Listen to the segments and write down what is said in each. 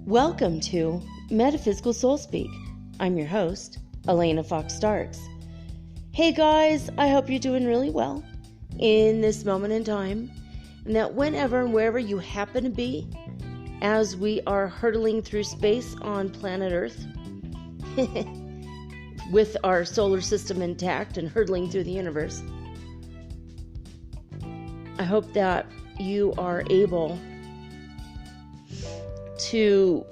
Welcome to Metaphysical Soul Speak. I'm your host, Elena Fox Starks. Hey guys, I hope you're doing really well in this moment in time, and that whenever and wherever you happen to be, as we are hurtling through space on planet Earth, with our solar system intact and hurtling through the universe, I hope that you are able to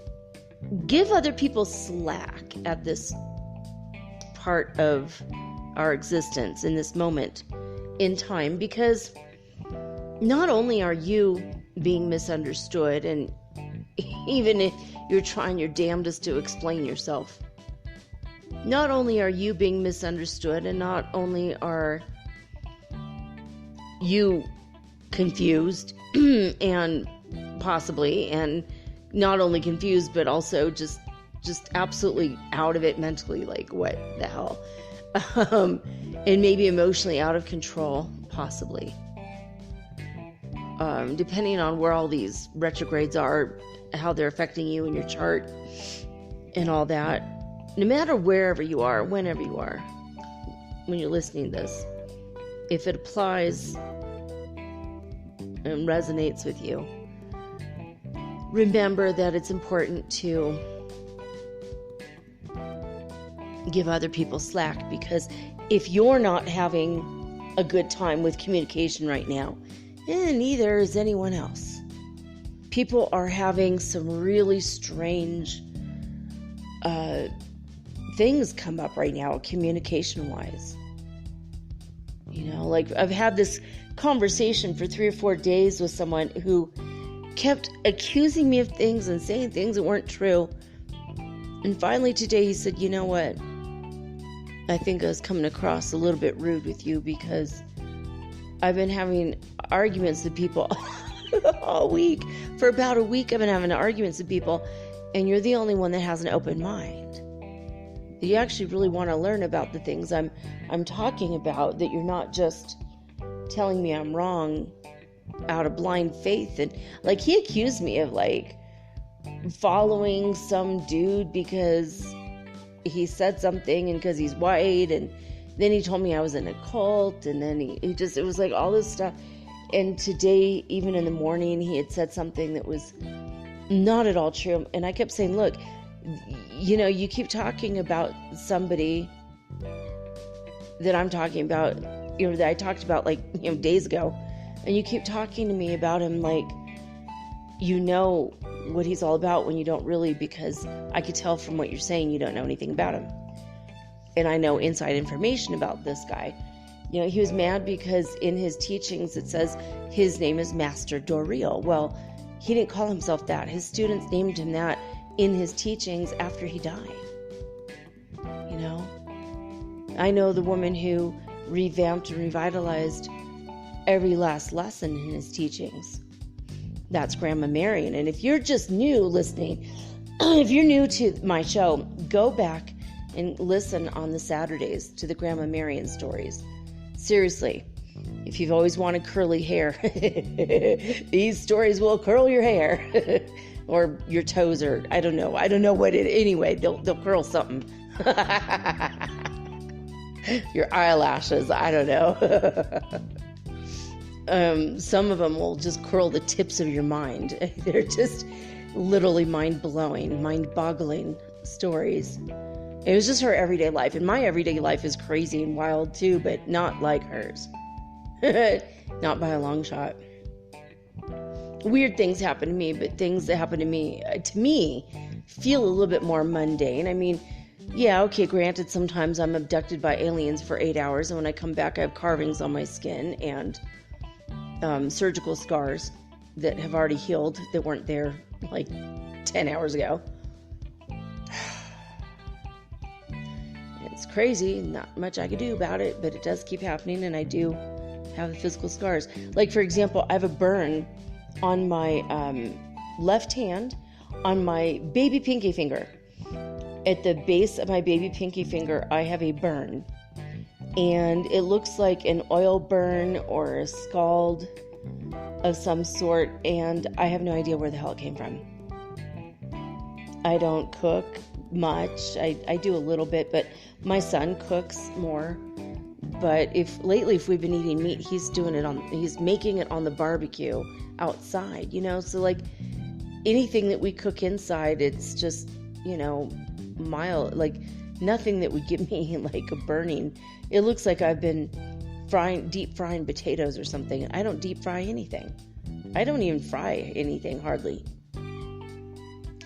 give other people slack at this part of our existence in this moment in time, because not only are you being misunderstood, and even if you're trying your damnedest to explain yourself, not only are you being misunderstood, and not only are you confused and possibly, and not only confused, but also just absolutely out of it mentally, like what the hell, and maybe emotionally out of control, possibly, depending on where all these retrogrades are, how they're affecting you in your chart and all that. No matter wherever you are, whenever you are, when you're listening to this, if it applies and resonates with you, remember that it's important to give other people slack, because if you're not having a good time with communication right now, neither is anyone else. People are having some really strange things come up right now, communication-wise. You know, like I've had this conversation for 3 or 4 days with someone who kept accusing me of things and saying things that weren't true. And finally today he said, you know what? I think I was coming across a little bit rude with you, because I've been having arguments with people all week. For about a week I've been having arguments with people, and you're the only one that has an open mind. You actually really want to learn about the things I'm talking about, that you're not just telling me I'm wrong out of blind faith. And like, he accused me of like following some dude because he said something and because he's white, and then he told me I was in a cult, and then he just, it was like all this stuff. And today, even in the morning, he had said something that was not at all true. And I kept saying, look, you know, you keep talking about somebody that I'm talking about, you know, that I talked about like, you know, days ago, and you keep talking to me about him like you know what he's all about, when you don't really, because I could tell from what you're saying you don't know anything about him. And I know inside information about this guy. You know, he was mad because in his teachings it says his name is Master Doreel. Well, he didn't call himself that. His students named him that in his teachings after he died. You know? I know the woman who revamped and revitalized every last lesson in his teachings. That's Grandma Marion. And if you're just new listening, if you're new to my show, go back and listen on the Saturdays to the Grandma Marion stories. Seriously, if you've always wanted curly hair, these stories will curl your hair or your toes, or I don't know what it, anyway, they'll curl something. Your eyelashes, I don't know. Some of them will just curl the tips of your mind. They're just literally mind-blowing, mind-boggling stories. It was just her everyday life, and my everyday life is crazy and wild too, but not like hers. Not by a long shot. Weird things happen to me, but things that happen to me, feel a little bit more mundane. I mean, Yeah, okay, granted, sometimes I'm abducted by aliens for 8 hours, and when I come back, I have carvings on my skin and surgical scars that have already healed that weren't there like 10 hours ago. It's crazy, not much I could do about it, but it does keep happening, and I do have the physical scars. Like, for example, I have a burn on my left hand on my baby pinky finger. At the base of my baby pinky finger, I have a burn, and it looks like an oil burn or a scald of some sort, and I have no idea where the hell it came from. I don't cook much. I do a little bit, but my son cooks more. But if we've been eating meat, he's making it on the barbecue outside, so like anything that we cook inside, it's just, mild, like nothing that would give me like a burning. It looks like I've been deep frying potatoes or something. I don't deep fry anything. I don't even fry anything hardly.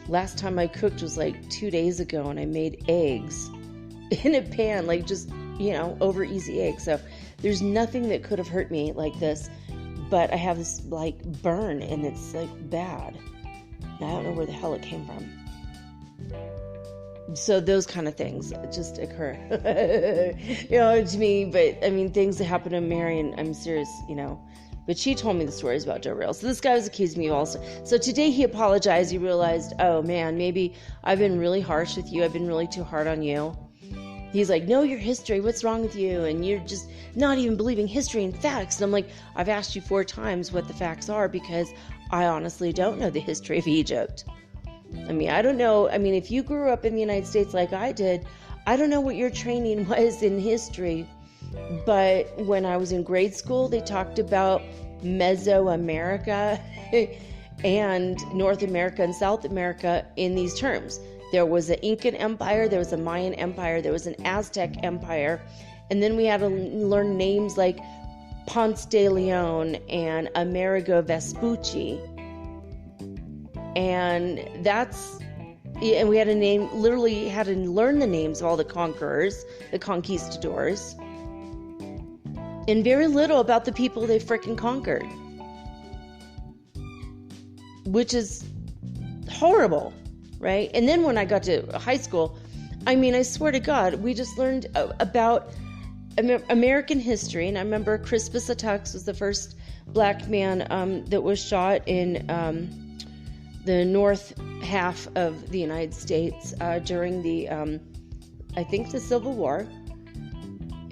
Last time I cooked was like 2 days ago, and I made eggs in a pan, like just, over easy eggs. So there's nothing that could have hurt me like this, but I have this like burn, and it's like bad. I don't know where the hell it came from. So those kind of things just occur, to me. But I mean, things that happen to Mary, and I'm serious, But she told me the stories about Del Real. So this guy was accusing me of all stuff. So today he apologized. He realized, oh man, maybe I've been really harsh with you. I've been really too hard on you. He's like, know your history. What's wrong with you? And you're just not even believing history and facts. And I'm like, I've asked you 4 times what the facts are, because I honestly don't know the history of Egypt. I mean, I don't know. I mean, if you grew up in the United States like I did, I don't know what your training was in history. But when I was in grade school, they talked about Mesoamerica and North America and South America in these terms. There was an Incan Empire, there was a Mayan Empire, there was an Aztec Empire, and then we had to learn names like Ponce de Leon and Amerigo Vespucci. And we had literally had to learn the names of all the conquerors, the conquistadors, and very little about the people they frickin' conquered, which is horrible, right? And then when I got to high school, I mean, I swear to God, we just learned about American history. And I remember Crispus Attucks was the first black man that was shot in the north half of the United States during the, I think, the Civil War.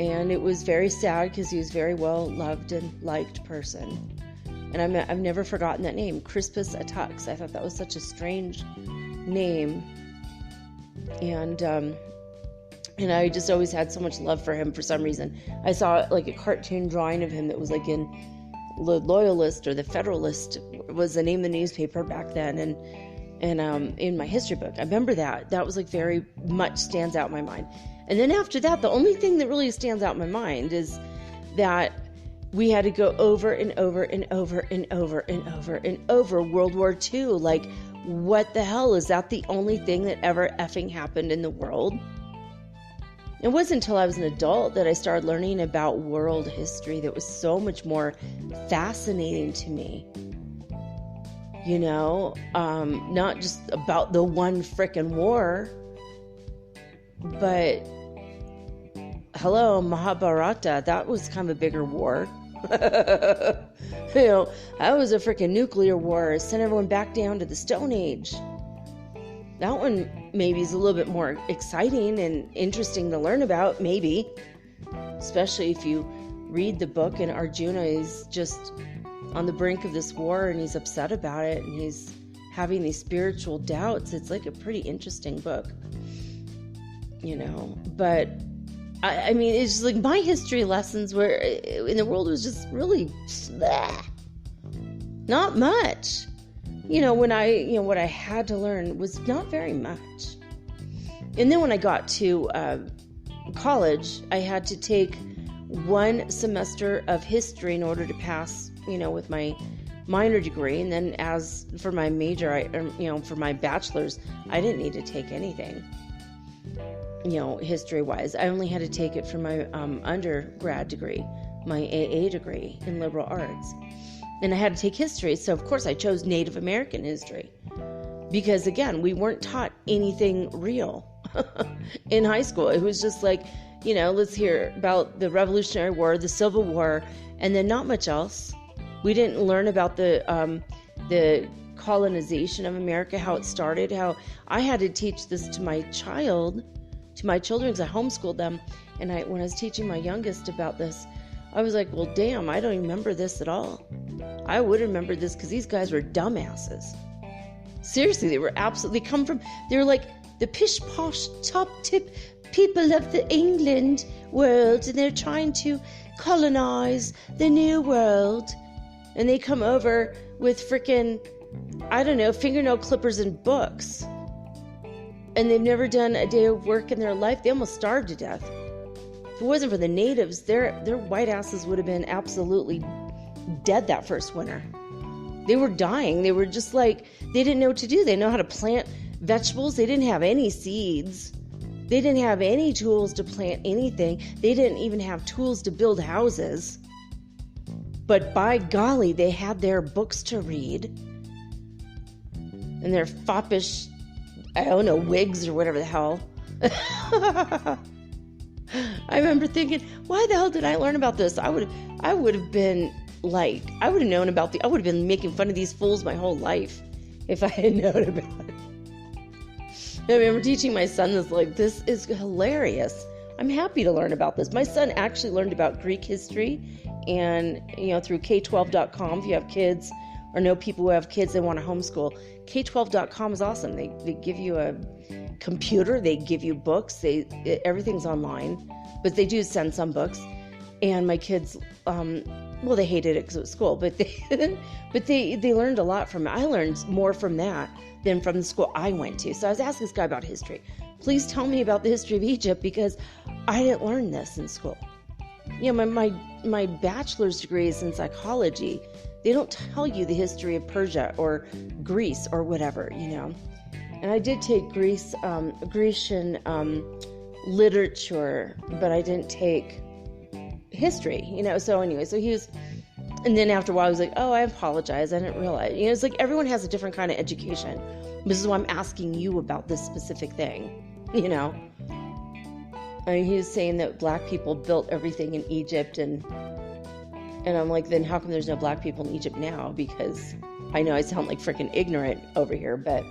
And it was very sad because he was a very well loved and liked person. And I've never forgotten that name, Crispus Attucks. I thought that was such a strange name. And I just always had so much love for him for some reason. I saw like a cartoon drawing of him that was like in the Loyalist or the Federalist was the name of the newspaper back then. And in my history book, I remember that was like very much stands out in my mind. And then after that, the only thing that really stands out in my mind is that we had to go over and over and over and over and over and over World War II. Like, what the hell? Is that the only thing that ever effing happened in the world? It wasn't until I was an adult that I started learning about world history that was so much more fascinating to me. Not just about the one frickin' war, but hello, Mahabharata, that was kind of a bigger war. That was a freaking nuclear war. Sent everyone back down to the Stone Age. That one maybe is a little bit more exciting and interesting to learn about, maybe. Especially if you read the book and Arjuna is just on the brink of this war and he's upset about it and he's having these spiritual doubts. It's like a pretty interesting book. But I mean, it's just like my history lessons were in the world was just really not much. What I had to learn was not very much. And then when I got to college, I had to take 1 semester of history in order to pass, with my minor degree. And then as for my major, for my bachelor's, I didn't need to take anything. history-wise. I only had to take it for my undergrad degree, my AA degree in liberal arts. And I had to take history, so of course I chose Native American history. Because again, we weren't taught anything real in high school. It was just like, let's hear about the Revolutionary War, the Civil War, and then not much else. We didn't learn about the colonization of America, how it started, how I had to teach this to my children, because I homeschooled them. And when I was teaching my youngest about this, I was like, well, damn, I don't remember this at all. I would remember this because these guys were dumbasses. Seriously, they were they were like the pish-posh, top-tip people of the England world, and they're trying to colonize the new world. And they come over with freaking, I don't know, fingernail clippers and books. And they've never done a day of work in their life. They almost starved to death. If it wasn't for the natives, their white asses would have been absolutely dead that first winter. They were dying. They were just like, they didn't know what to do. They didn't know how to plant vegetables. They didn't have any seeds. They didn't have any tools to plant anything. They didn't even have tools to build houses. But by golly, they had their books to read. And their foppish, I don't know, wigs or whatever the hell. I remember thinking, why the hell did I learn about this? I would have been like, I would have known about I would have been making fun of these fools my whole life if I had known about it. I remember teaching my son this, like, this is hilarious. I'm happy to learn about this. My son actually learned about Greek history, and, through K12.com, if you have kids or know people who have kids they want to homeschool, K12.com is awesome. They give you a computer, they give you books, everything's online, but they do send some books. And my kids, they hated it because it was school, but they learned a lot from it. I learned more from that than from the school I went to. So I was asking this guy about history. Please tell me about the history of Egypt, because I didn't learn this in school. My bachelor's degree is in psychology. They don't tell you the history of Persia or Greece or whatever, And I did take Grecian literature, but I didn't take history, So anyway, so he was, and then after a while, I was like, oh, I apologize. I didn't realize. It's like everyone has a different kind of education. This is why I'm asking you about this specific thing, I mean, he was saying that black people built everything in Egypt, and I'm like, then how come there's no black people in Egypt now? Because I know I sound like freaking ignorant over here, but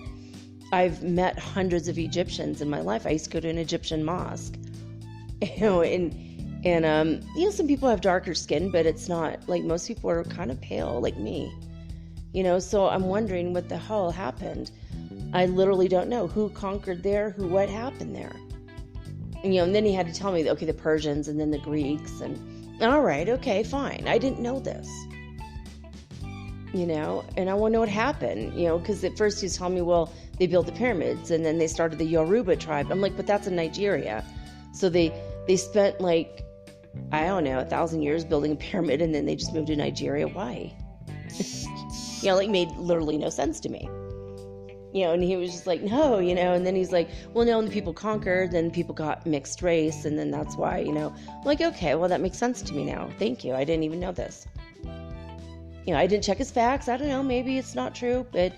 I've met hundreds of Egyptians in my life. I used to go to an Egyptian mosque, and some people have darker skin, but it's not like most people are kind of pale like me, so I'm wondering what the hell happened. I literally don't know who conquered there, what happened there. And then he had to tell me, okay, the Persians and then the Greeks, and all right, okay, fine. I didn't know this, and I want to know what happened, because at first he was telling me, well, they built the pyramids and then they started the Yoruba tribe. I'm like, but that's in Nigeria. So they spent like, I don't know, 1,000 years building a pyramid, and then they just moved to Nigeria. Why? Made literally no sense to me. And he was just like, no, and then he's like, well, no, and the people conquered, then people got mixed race, and then that's why, I'm like, okay, well, that makes sense to me now. Thank you. I didn't even know this. I didn't check his facts. I don't know, maybe it's not true, but,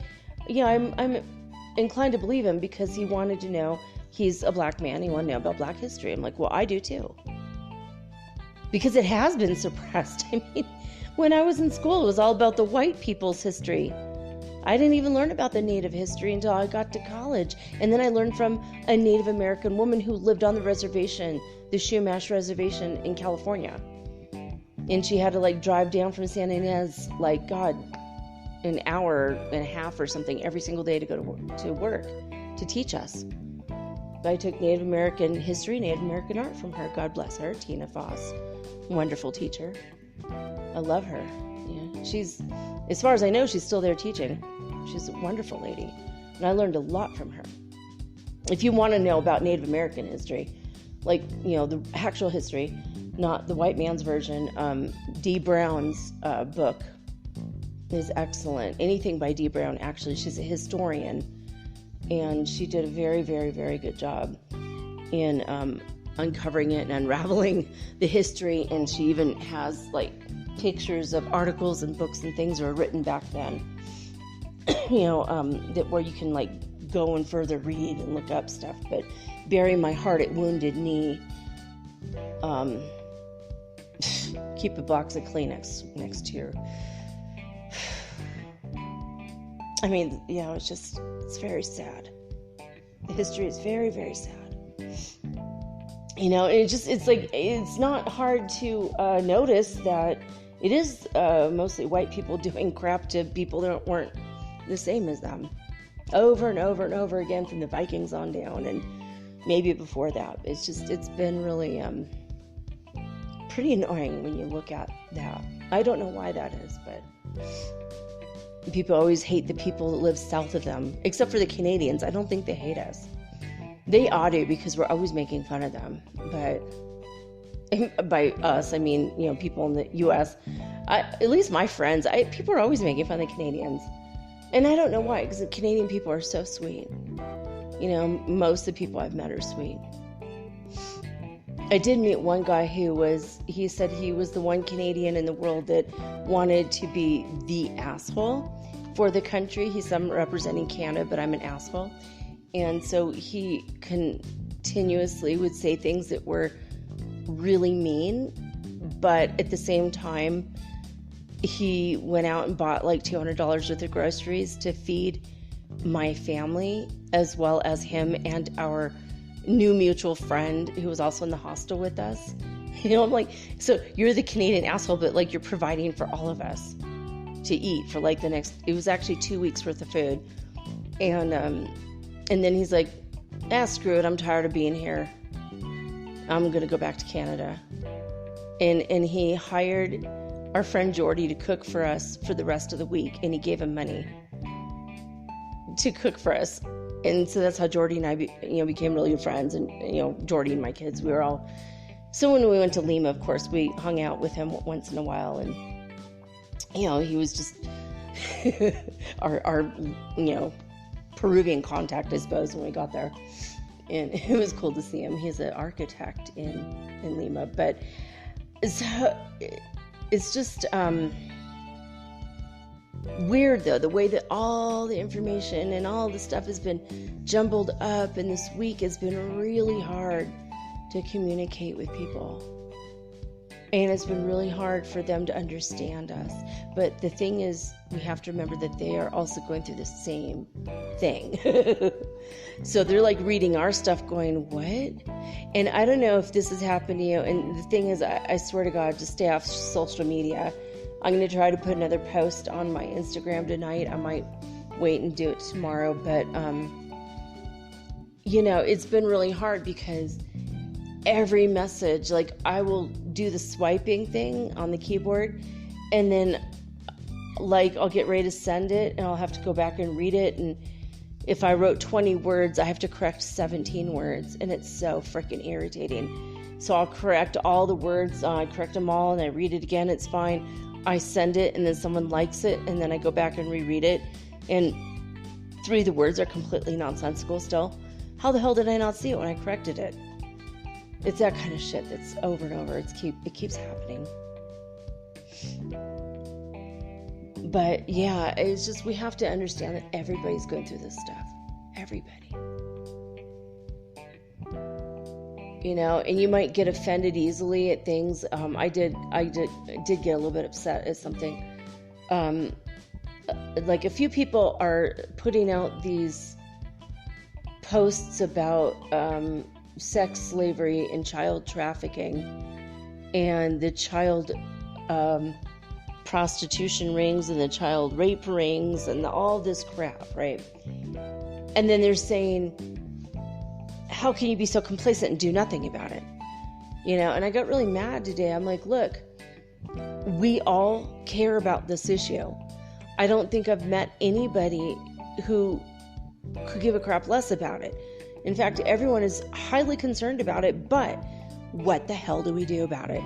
I'm inclined to believe him because he wanted to know. He's a black man. He wanted to know about black history. I'm like, well, I do too. Because it has been suppressed. I mean, when I was in school, it was all about the white people's history. I didn't even learn about the Native history until I got to college. And then I learned from a Native American woman who lived on the reservation, the Schumann Reservation in California. And she had to drive down from San Ynez, an hour and a half or something every single day to go to work to teach us. I took Native American history, Native American art from her. God bless her, Tina Foss. Wonderful teacher. I love her. She's, as far as I know, she's still there teaching. She's a wonderful lady. And I learned a lot from her. If you want to know about Native American history, the actual history, not the white man's version, Dee Brown's book is excellent. Anything by Dee Brown, actually. She's a historian, and she did a very, very, very good job. in uncovering it and unraveling the history. And she even has like pictures of articles and books and things that were written back then, that where you can like go and further read and look up stuff. But bury my heart at Wounded Knee. Keep a box of Kleenex next to your. I mean, it's very sad. The history is very, very sad. It's not hard to notice that it is mostly white people doing crap to people that weren't the same as them. Over and over and over again, from the Vikings on down, and maybe before that. It's been really pretty annoying when you look at that. I don't know why that is, but people always hate the people that live south of them, except for the Canadians. I don't think they hate us. They ought to, because we're always making fun of them. But by us, I mean, people in the U.S., at least my friends, people are always making fun of the Canadians. And I don't know why, because the Canadian people are so sweet. Most of the people I've met are sweet. I did meet one guy he said he was the one Canadian in the world that wanted to be the asshole for the country. He said, I'm representing Canada, but I'm an asshole. And so he continuously would say things that were really mean, but at the same time, he went out and bought like $200 worth of groceries to feed my family, as well as him and our new mutual friend who was also in the hostel with us. I'm like, so you're the Canadian asshole, but like you're providing for all of us to eat for like it was actually 2 weeks worth of food. And then he's like, screw it, I'm tired of being here. I'm going to go back to Canada. And he hired our friend Jordy to cook for us for the rest of the week, and he gave him money to cook for us. And so that's how Jordy and I became really good friends. And Jordy and my kids, we were all. So when we went to Lima, of course, we hung out with him once in a while, and he was just our Peruvian contact, I suppose, when we got there. And it was cool to see him. He's an architect in Lima. But so it's just weird, though, the way that all the information and all the stuff has been jumbled up, and this week has been really hard to communicate with people. And it's been really hard for them to understand us. But the thing is, we have to remember that they are also going through the same thing. So they're like reading our stuff going, what? And I don't know if this has happened to you. And the thing is, I swear to God, just stay off social media. I'm going to try to put another post on my Instagram tonight. I might wait and do it tomorrow. But, it's been really hard because every message, like I will do the swiping thing on the keyboard, and then like I'll get ready to send it and I'll have to go back and read it, and if I wrote 20 words, I have to correct 17 words, and it's so freaking irritating. So I'll correct all the words, I correct them all, and I read it again, it's fine. I send it, and then someone likes it, and then I go back and reread it, and 3 of the words are completely nonsensical still. How the hell did I not see it when I corrected it? It's that kind of shit that's over and over. It keeps happening. But yeah, it's just, we have to understand that everybody's going through this stuff. Everybody. And you might get offended easily at things. I did get a little bit upset at something. Like a few people are putting out these posts about sex slavery and child trafficking and the child prostitution rings and the child rape rings and all this crap, right? And then they're saying, how can you be so complacent and do nothing about it? And I got really mad today. I'm like, look, we all care about this issue. I don't think I've met anybody who could give a crap less about it. In fact, everyone is highly concerned about it, but what the hell do we do about it?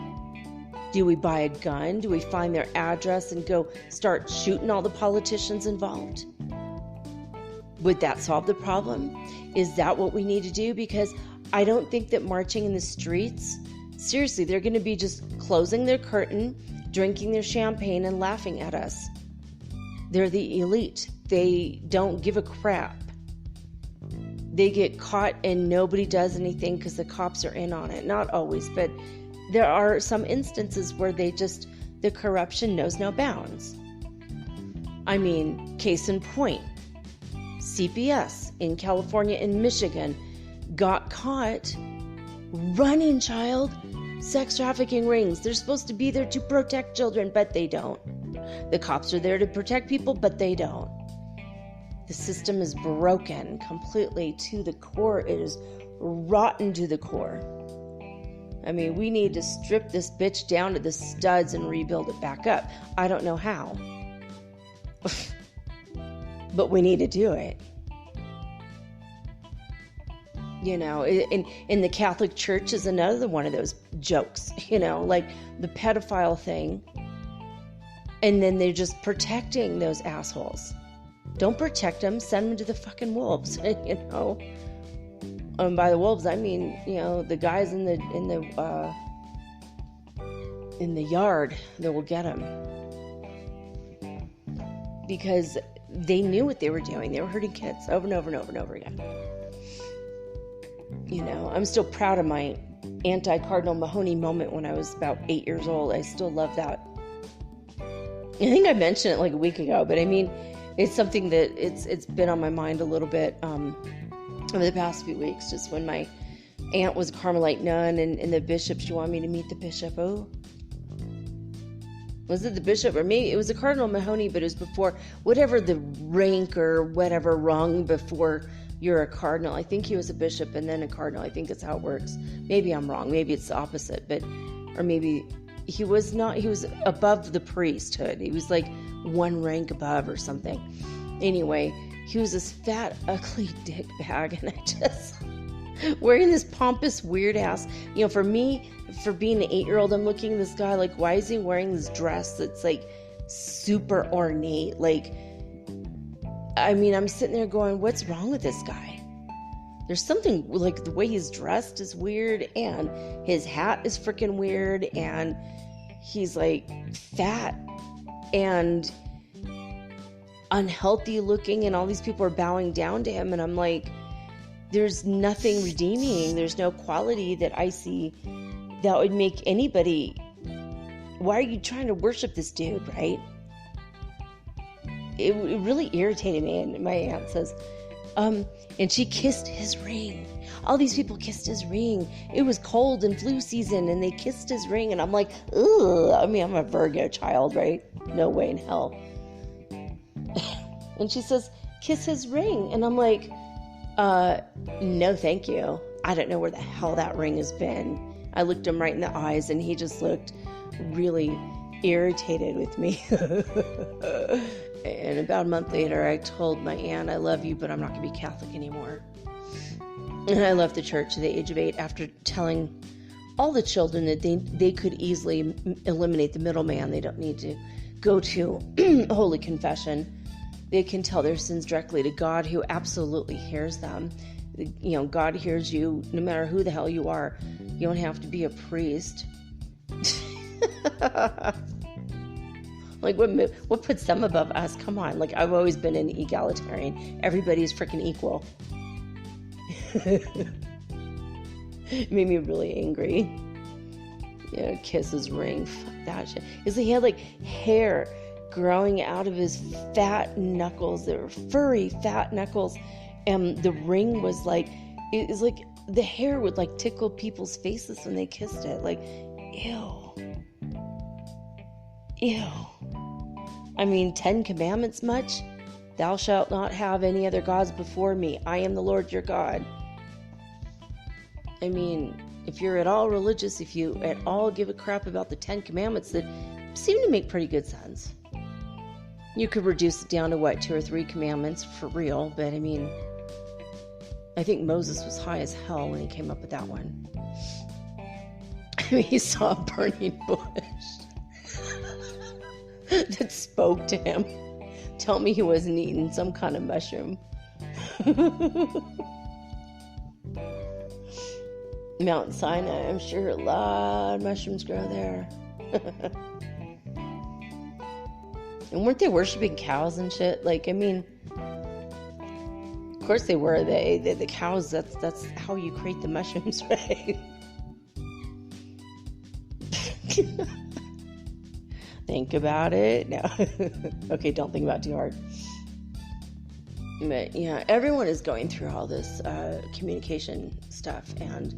Do we buy a gun? Do we find their address and go start shooting all the politicians involved? Would that solve the problem? Is that what we need to do? Because I don't think that marching in the streets, seriously, they're going to be just closing their curtain, drinking their champagne, and laughing at us. They're the elite. They don't give a crap. They get caught and nobody does anything because the cops are in on it. Not always, but there are some instances where the corruption knows no bounds. I mean, case in point, CPS in California and Michigan got caught running child sex trafficking rings. They're supposed to be there to protect children, but they don't. The cops are there to protect people, but they don't. The system is broken completely to the core. It is rotten to the core. I mean, we need to strip this bitch down to the studs and rebuild it back up. I don't know how. But we need to do it. You know, in the Catholic Church is another one of those jokes, you know, like the pedophile thing. And then they're just protecting those assholes. Don't protect them, send them to the fucking wolves, you know. And by the wolves, I mean, you know, the guys in the yard that will get them. Because they knew what they were doing. They were hurting kids over and over and over and over again. You know, I'm still proud of my anti-Cardinal Mahoney moment when I was about 8 years old. I still love that. I think I mentioned it like a week ago, but I mean, it's something that it's been on my mind a little bit over the past few weeks. Just when my aunt was a Carmelite nun and the bishop, she wanted me to meet the bishop. Oh, was it the bishop? Or maybe it was a Cardinal Mahoney, but it was before whatever the rank or whatever rung before you're a cardinal. I think he was a bishop and then a cardinal. I think that's how it works. Maybe I'm wrong. Maybe it's the opposite, or maybe he was not. He was above the priesthood. He was like one rank above or something. Anyway, he was this fat, ugly dick bag, and I just wearing this pompous, weird ass. You know, for me, for being an 8-year-old, I'm looking at this guy like, why is he wearing this dress that's like super ornate? Like, I mean, I'm sitting there going, what's wrong with this guy? There's something, like, the way he's dressed is weird, and his hat is freaking weird, and he's like fat and unhealthy looking, and all these people are bowing down to him, and I'm like, there's nothing redeeming. There's no quality that I see that would make anybody. Why are you trying to worship this dude, right? It really irritated me. And my aunt says, and she kissed his ring. All these people kissed his ring. It was cold and flu season, and they kissed his ring. And I'm like, ugh. I mean, I'm a Virgo child, right? No way in hell. And she says, kiss his ring. And I'm like, no, thank you. I don't know where the hell that ring has been. I looked him right in the eyes, and he just looked really irritated with me. And about a month later, I told my aunt, I love you, but I'm not going to be Catholic anymore. And I left the church at the age of 8 after telling all the children that they could easily eliminate the middleman. They don't need to go to Holy Confession. They can tell their sins directly to God, who absolutely hears them. You know, God hears you no matter who the hell you are. You don't have to be a priest. Like, what puts them above us? Come on. Like, I've always been an egalitarian. Everybody's freaking equal. It made me really angry. You know, kiss his ring. Fuck that shit. It's like he had, like, hair growing out of his fat knuckles. They were furry, fat knuckles. And the ring was like, it was like the hair would, like, tickle people's faces when they kissed it. Like, ew. Ew. I mean, 10 Commandments much? Thou shalt not have any other gods before me. I am the Lord your God. I mean, if you're at all religious, if you at all give a crap about the 10 Commandments, that seem to make pretty good sense. You could reduce it down to, what, 2 or 3 commandments for real, but I mean, I think Moses was high as hell when he came up with that one. I mean, he saw a burning bush that spoke to him. Tell me he wasn't eating some kind of mushroom. Mount Sinai, I'm sure a lot of mushrooms grow there. And weren't they worshiping cows and shit? Like, I mean, of course they were. The cows, that's how you create the mushrooms, right? Think about it. No. Okay, don't think about it too hard. But yeah, everyone is going through all this communication stuff, and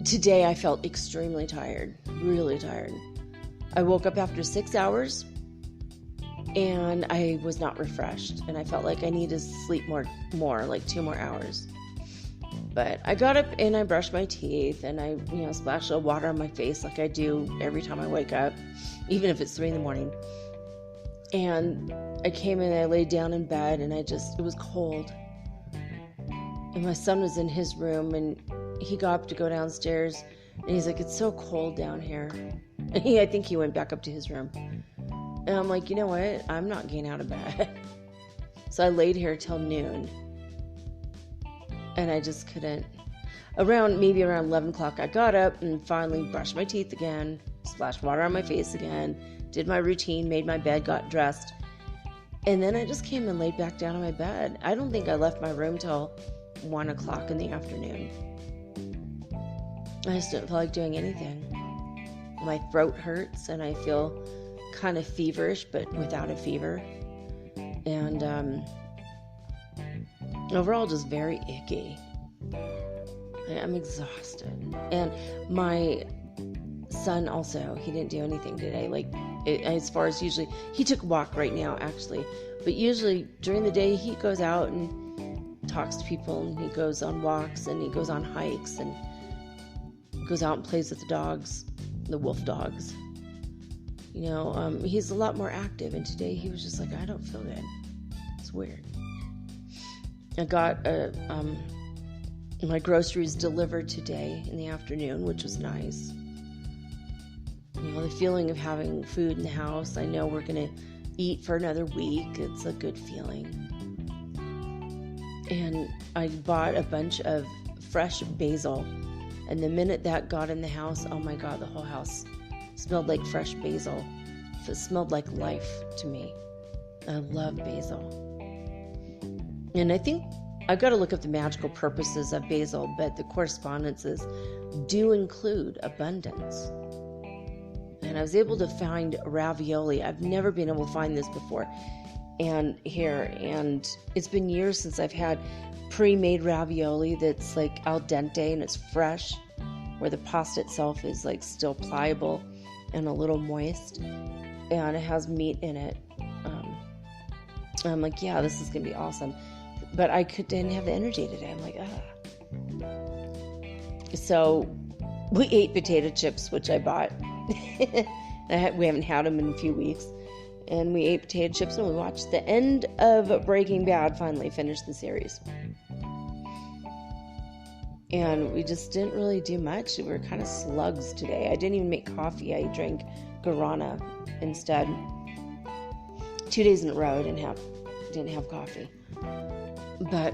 today I felt extremely tired, really tired. I woke up after 6 hours, and I was not refreshed, and I felt like I needed to sleep more, like 2 more hours. But I got up and I brushed my teeth, and I, splashed a little water on my face like I do every time I wake up, even if it's 3 a.m. And I came in and I laid down in bed, and it was cold. And my son was in his room, and he got up to go downstairs, and he's like, "It's so cold down here." And I think he went back up to his room. And I'm like, you know what? I'm not getting out of bed. So I laid here till noon. And I just couldn't. Maybe around 11 o'clock, I got up and finally brushed my teeth again, splashed water on my face again, did my routine, made my bed, got dressed. And then I just came and laid back down on my bed. I don't think I left my room till 1 o'clock in the afternoon. I just didn't feel like doing anything. My throat hurts and I feel kind of feverish, but without a fever. And overall just very icky. I'm exhausted. And my son also, he didn't do anything today. As far as usually, he took a walk right now actually, but usually during the day he goes out and talks to people, and he goes on walks, and he goes on hikes, and goes out and plays with the dogs, the wolf dogs. He's a lot more active, and today he was just like, I don't feel good. It's weird. I got my groceries delivered today in the afternoon, which was nice. The feeling of having food in the house. I know we're going to eat for another week. It's a good feeling. And I bought a bunch of fresh basil. And the minute that got in the house, oh my God, the whole house smelled like fresh basil. It smelled like life to me. I love basil. And I think I've got to look up the magical purposes of basil, but the correspondences do include abundance. And I was able to find ravioli. I've never been able to find this before. And it's been years since I've had pre-made ravioli that's like al dente and it's fresh, where the pasta itself is like still pliable and a little moist, and it has meat in it. I'm like, yeah, this is gonna be awesome, but I didn't have the energy today. I'm like, So we ate potato chips, which I bought. We haven't had them in a few weeks, and we ate potato chips, and we watched the end of Breaking Bad. Finally finished the series. And we just didn't really do much. We were kind of slugs today. I didn't even make coffee. I drank guarana instead. 2 days in a row, I didn't have coffee. But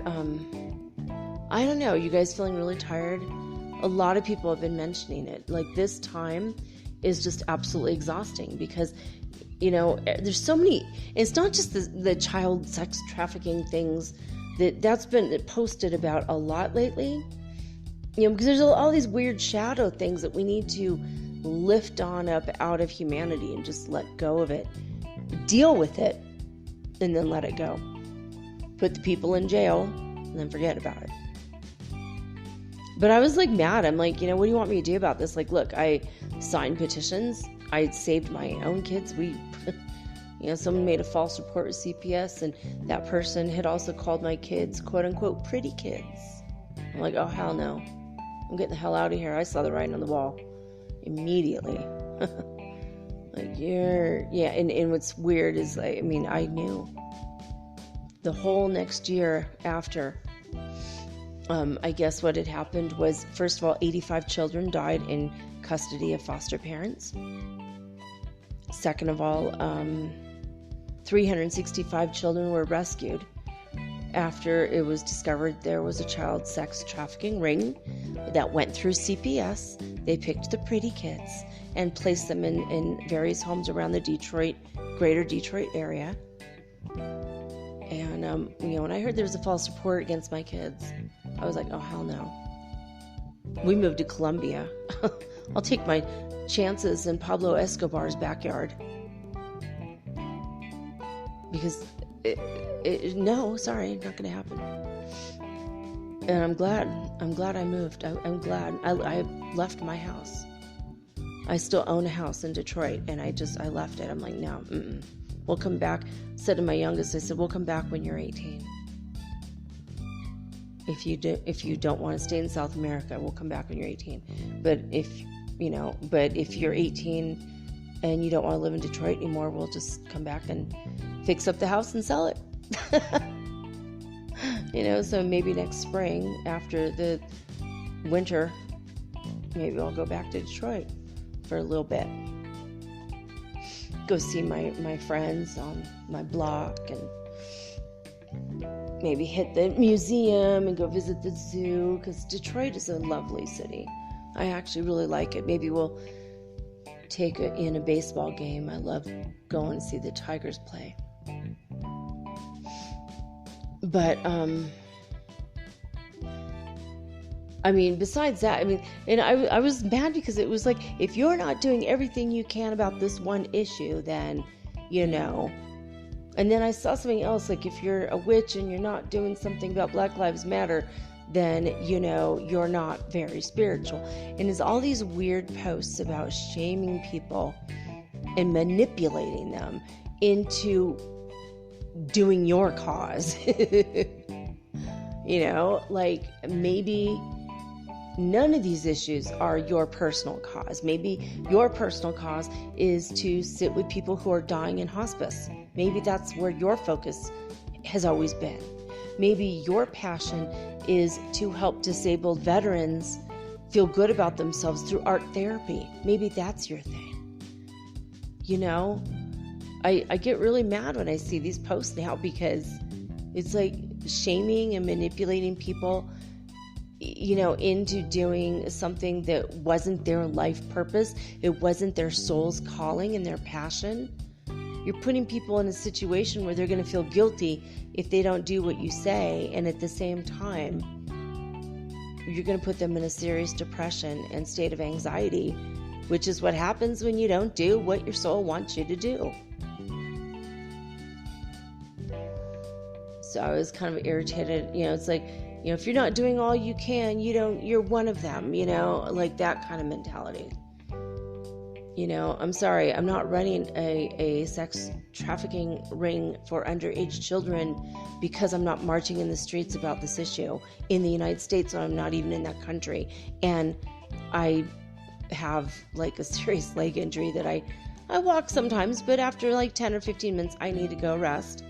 I don't know. You guys feeling really tired? A lot of people have been mentioning it. Like, this time is just absolutely exhausting because, there's so many. It's not just the child sex trafficking things that's been posted about a lot lately. Because there's all these weird shadow things that we need to lift on up out of humanity and just let go of it. Deal with it, and then let it go. Put the people in jail, and then forget about it. But I was like mad. I'm like, what do you want me to do about this? Like, look, I signed petitions. I saved my own kids. Someone made a false report with CPS, and that person had also called my kids, quote unquote, pretty kids. I'm like, oh, hell no. I'm getting the hell out of here. I saw the writing on the wall immediately. And what's weird is, I knew the whole next year after, I guess what had happened was, first of all, 85 children died in custody of foster parents. Second of all, 365 children were rescued. after it was discovered there was a child sex trafficking ring that went through CPS. They picked the pretty kids and placed them in various homes around the greater Detroit area. And, when I heard there was a false report against my kids, I was like, oh, hell no. We moved to Colombia. I'll take my chances in Pablo Escobar's backyard. Because no, sorry, not going to happen. And I'm glad I moved. I'm glad I left my house. I still own a house in Detroit, and I left it. I'm like, no, we'll come back. Said to my youngest, I said, we'll come back when you're 18. If you don't want to stay in South America, we'll come back when you're 18. But if you're 18 and you don't want to live in Detroit anymore, we'll just come back and fix up the house and sell it. So maybe next spring after the winter, maybe I'll go back to Detroit for a little bit. Go see my friends on my block and maybe hit the museum and go visit the zoo, because Detroit is a lovely city. I actually really like it. Maybe we'll take in a baseball game. I love going to see the Tigers play. But, besides that, and I was mad because it was like, if you're not doing everything you can about this one issue, then, and then I saw something else, like if you're a witch and you're not doing something about Black Lives Matter, then, you're not very spiritual. And there's all these weird posts about shaming people and manipulating them into doing your cause. Like maybe none of these issues are your personal cause. Maybe your personal cause is to sit with people who are dying in hospice. Maybe that's where your focus has always been. Maybe your passion is to help disabled veterans feel good about themselves through art therapy. Maybe that's your thing. I get really mad when I see these posts now, because it's like shaming and manipulating people, into doing something that wasn't their life purpose. It wasn't their soul's calling and their passion. You're putting people in a situation where they're going to feel guilty if they don't do what you say, and at the same time, you're going to put them in a serious depression and state of anxiety, which is what happens when you don't do what your soul wants you to do. So I was kind of irritated. It's like, if you're not doing all you can, you're one of them, like that kind of mentality. I'm sorry, I'm not running a sex trafficking ring for underage children because I'm not marching in the streets about this issue in the United States when I'm not even in that country. And I have like a serious leg injury that I walk sometimes, but after like 10 or 15 minutes, I need to go rest.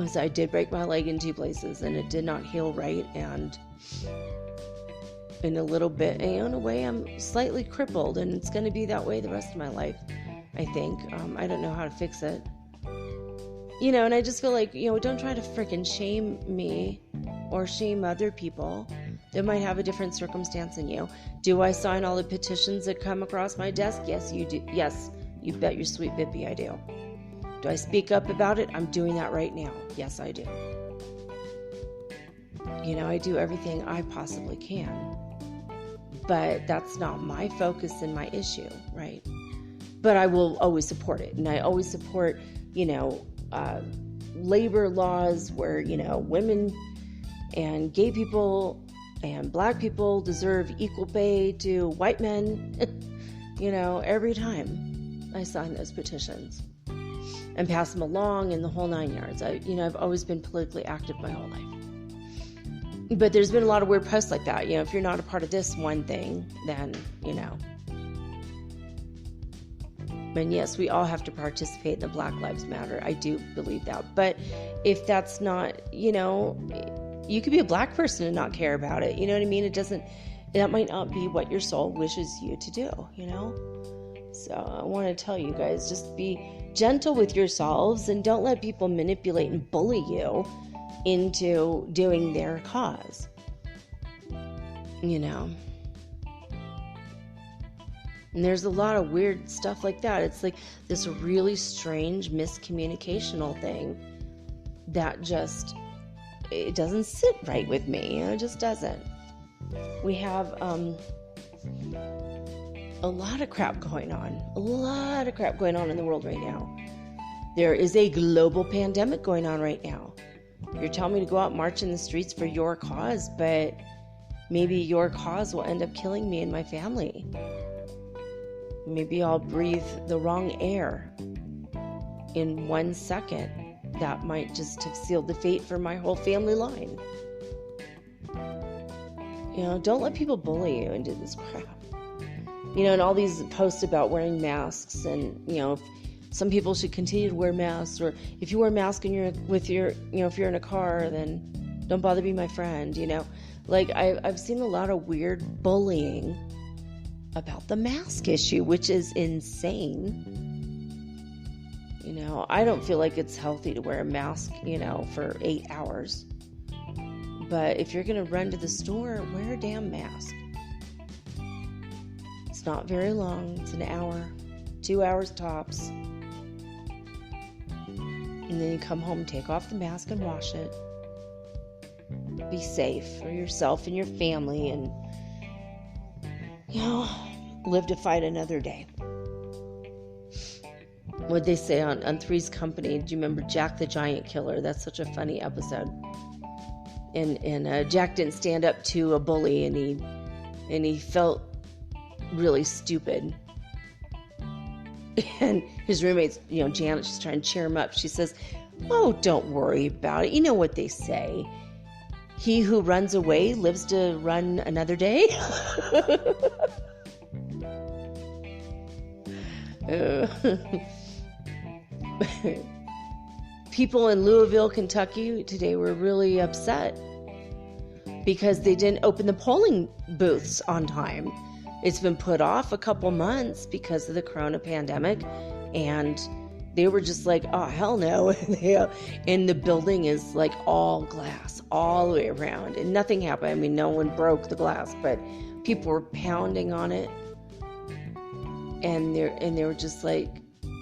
So I did break my leg in 2 places, and it did not heal right, and in a little bit, in a way, I'm slightly crippled, and it's going to be that way the rest of my life, I think. I don't know how to fix it. And I just feel like, don't try to freaking shame me or shame other people that might have a different circumstance than you. Do I sign all the petitions that come across my desk? Yes, you do. Yes, you bet your sweet bippy I do. Do I speak up about it? I'm doing that right now. Yes, I do. I do everything I possibly can. But that's not my focus and my issue, right? But I will always support it. And I always support, labor laws where, women and gay people and black people deserve equal pay to white men. Every time I sign those petitions and pass them along and the whole 9 yards. I've always been politically active my whole life. But there's been a lot of weird posts like that. If you're not a part of this one thing, then, And yes, we all have to participate in the Black Lives Matter. I do believe that. But if that's not, you could be a black person and not care about it. You know what I mean? That might not be what your soul wishes you to do, So I want to tell you guys, just be gentle with yourselves and don't let people manipulate and bully you into doing their cause. You know? And there's a lot of weird stuff like that. It's like this really strange miscommunicational thing that just, it doesn't sit right with me. It just doesn't. We have a lot of crap going on. A lot of crap going on in the world right now. There is a global pandemic going on right now. You're telling me to go out and march in the streets for your cause, but maybe your cause will end up killing me and my family. Maybe I'll breathe the wrong air in 1 second. That might just have sealed the fate for my whole family line. You know, don't let people bully you into this crap. You know, and all these posts about wearing masks, and, you know, some people should continue to wear masks, or if you wear a mask and you're with your, you know, if you're in a car, then don't bother being my friend, you know. Like, I've seen a lot of weird bullying about the mask issue, which is insane. You know, I don't feel like it's healthy to wear a mask, you know, for 8 hours. But if you're going to run to the store, wear a damn mask. It's not very long. It's an hour, 2 hours tops. And then you come home, take off the mask and wash it. Be safe for yourself and your family, and, you know, live to fight another day. What'd they say on Three's Company? Do you remember Jack the Giant Killer? That's such a funny episode. And Jack didn't stand up to a bully, and he felt really stupid. And his roommates, you know, Janet, she's trying to cheer him up. She says, "Oh, don't worry about it. You know what they say. He who runs away lives to run another day." People in Louisville, Kentucky today were really upset because they didn't open the polling booths on time. It's been put off a couple months because of the corona pandemic, and they were just like, "Oh, hell no." And the building is like all glass all the way around, and nothing happened. I mean, no one broke the glass, but people were pounding on it, and they were just like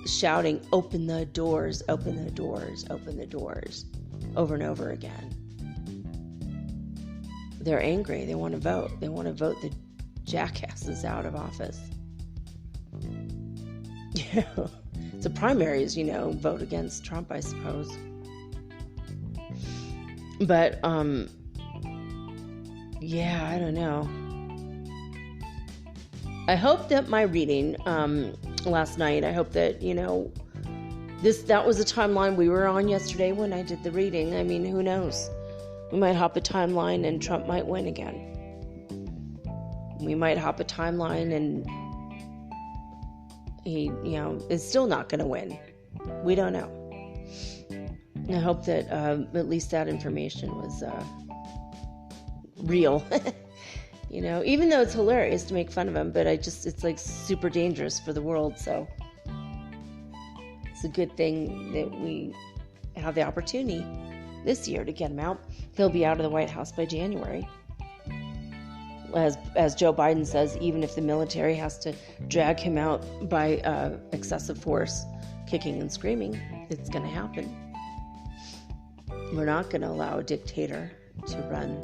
shouting, "Open the doors, open the doors, open the doors," over and over again. They're angry. They want to vote. They want to vote the jackasses out of office. Yeah. So primaries, you know, vote against Trump, I suppose. But, yeah, I don't know. I hope that my reading last night, I hope that, you know, that was a timeline we were on yesterday when I did the reading. I mean, who knows? We might hop a timeline and Trump might win again. We might hop a timeline and he, you know, is still not going to win. We don't know. I hope that at least that information was real. You know, even though it's hilarious to make fun of him, but it's like super dangerous for the world. So it's a good thing that we have the opportunity this year to get him out. He'll be out of the White House by January. As Joe Biden says, even if the military has to drag him out by excessive force, kicking and screaming, it's going to happen. We're not going to allow a dictator to run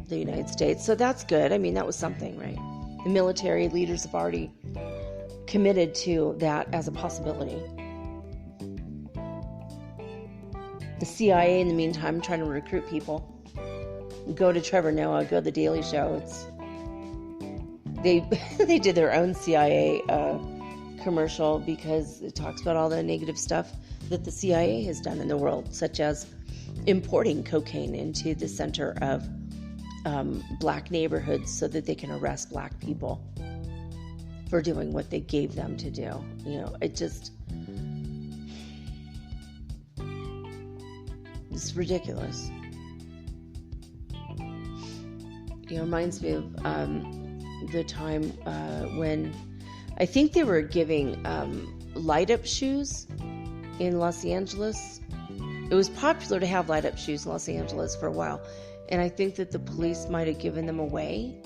the United States. So that's good. I mean, that was something, right? The military leaders have already committed to that as a possibility. The CIA, in the meantime, trying to recruit people. Go to Trevor Noah, go to The Daily Show. They did their own CIA commercial because it talks about all the negative stuff that the CIA has done in the world, such as importing cocaine into the center of black neighborhoods so that they can arrest black people for doing what they gave them to do. You know, it's ridiculous. It reminds me of the time when I think they were giving light up shoes in Los Angeles It was popular to have light up shoes in Los Angeles for a while, and I think that the police might have given them away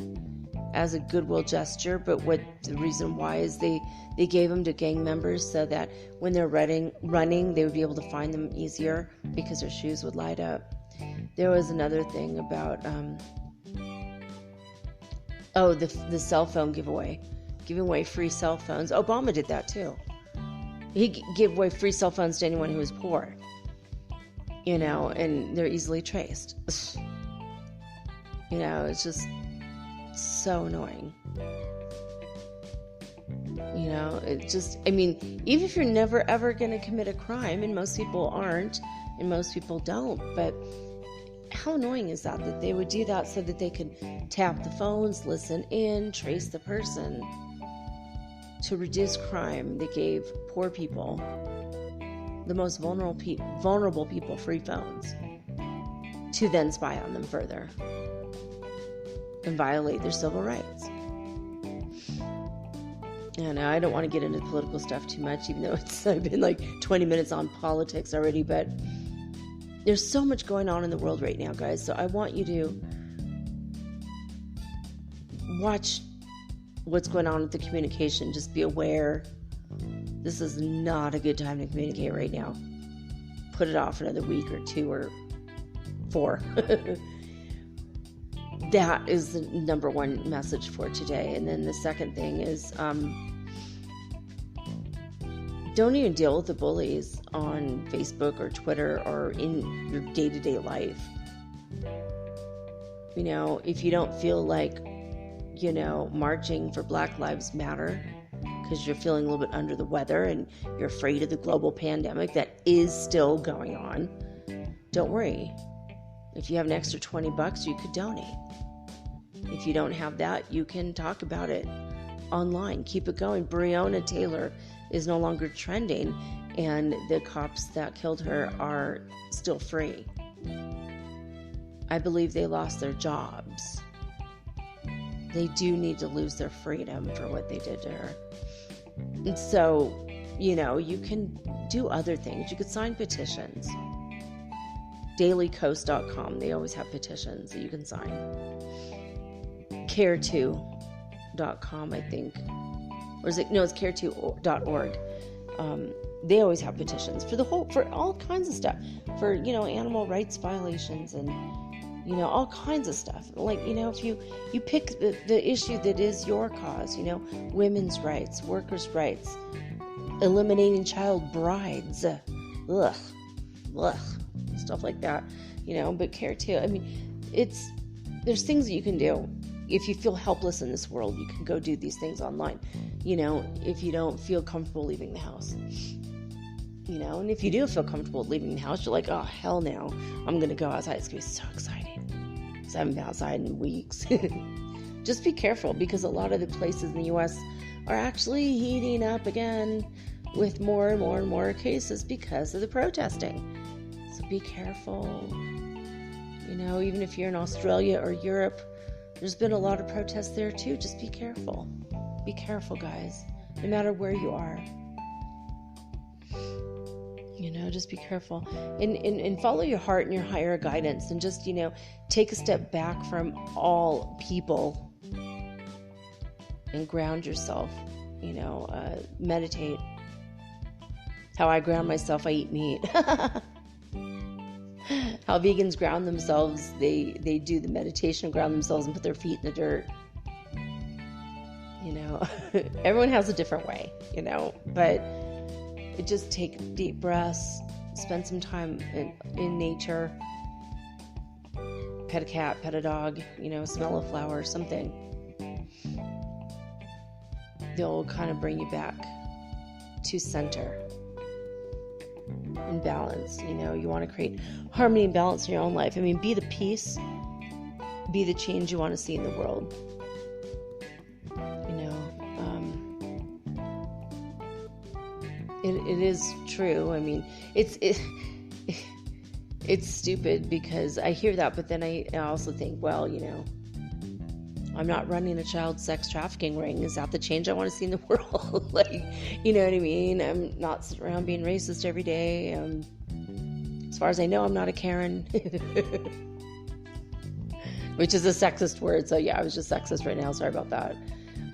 as a goodwill gesture, but what the reason why is they gave them to gang members so that when they're running, they would be able to find them easier because their shoes would light up. There was another thing about, the cell phone giveaway, giving away free cell phones. Obama did that too. He gave away free cell phones to anyone who was poor, and they're easily traced. It's just so annoying. Even if you're never ever going to commit a crime, and most people aren't, and most people don't, but how annoying is that they would do that so that they could tap the phones, listen in, trace the person. To reduce crime, they gave poor people, the most vulnerable people, free phones to then spy on them further and violate their civil rights. And I don't want to get into political stuff too much, even though I've been like 20 minutes on politics already, but there's so much going on in the world right now, guys. So I want you to watch what's going on with the communication. Just be aware. This is not a good time to communicate right now. Put it off another week or 2 or 4. That is the number one message for today. And then the second thing is, don't even deal with the bullies on Facebook or Twitter or in your day-to-day life. If you don't feel like, marching for Black Lives Matter because you're feeling a little bit under the weather and you're afraid of the global pandemic that is still going on, don't worry. If you have an extra $20, you could donate. If you don't have that, you can talk about it online. Keep it going. Breonna Taylor is no longer trending, and the cops that killed her are still free. I believe they lost their jobs. They do need to lose their freedom for what they did to her. And so, you can do other things. You could sign petitions. dailycoast.com, they always have petitions that you can sign. care2.com, I think. Or is it? No, it's care2.org. They always have petitions for all kinds of stuff. For, animal rights violations and, all kinds of stuff. Like, if you pick the issue that is your cause, women's rights, workers' rights, eliminating child brides, stuff like that, but Care2, there's things that you can do. If you feel helpless in this world, you can go do these things online, if you don't feel comfortable leaving the house, and if you do feel comfortable leaving the house, you're like, oh, hell no, I'm going to go outside. It's going to be so exciting. I haven't been outside in weeks. Just be careful, because a lot of the places in the U.S. are actually heating up again with more and more and more cases because of the protesting. So be careful. Even if you're in Australia or Europe, there's been a lot of protests there too. Just be careful. Be careful, guys. No matter where you are. Just be careful. And follow your heart and your higher guidance. And just, take a step back from all people. And ground yourself. Meditate. How I ground myself, I eat meat. How vegans ground themselves, they do the meditation, ground themselves and put their feet in the dirt. Everyone has a different way, but just take deep breaths, spend some time in nature, pet a cat, pet a dog, smell a flower, something. They'll kind of bring you back to center and balance. You want to create harmony and balance in your own life. Be the peace, be the change you want to see in the world. It is true. It's stupid because I hear that, but then I also think, well, I'm not running a child sex trafficking ring. Is that the change I want to see in the world? Like, you know what I mean? I'm not sitting around being racist every day. So far as I know, I'm not a Karen. Which is a sexist word. So yeah, I was just sexist right now. Sorry about that.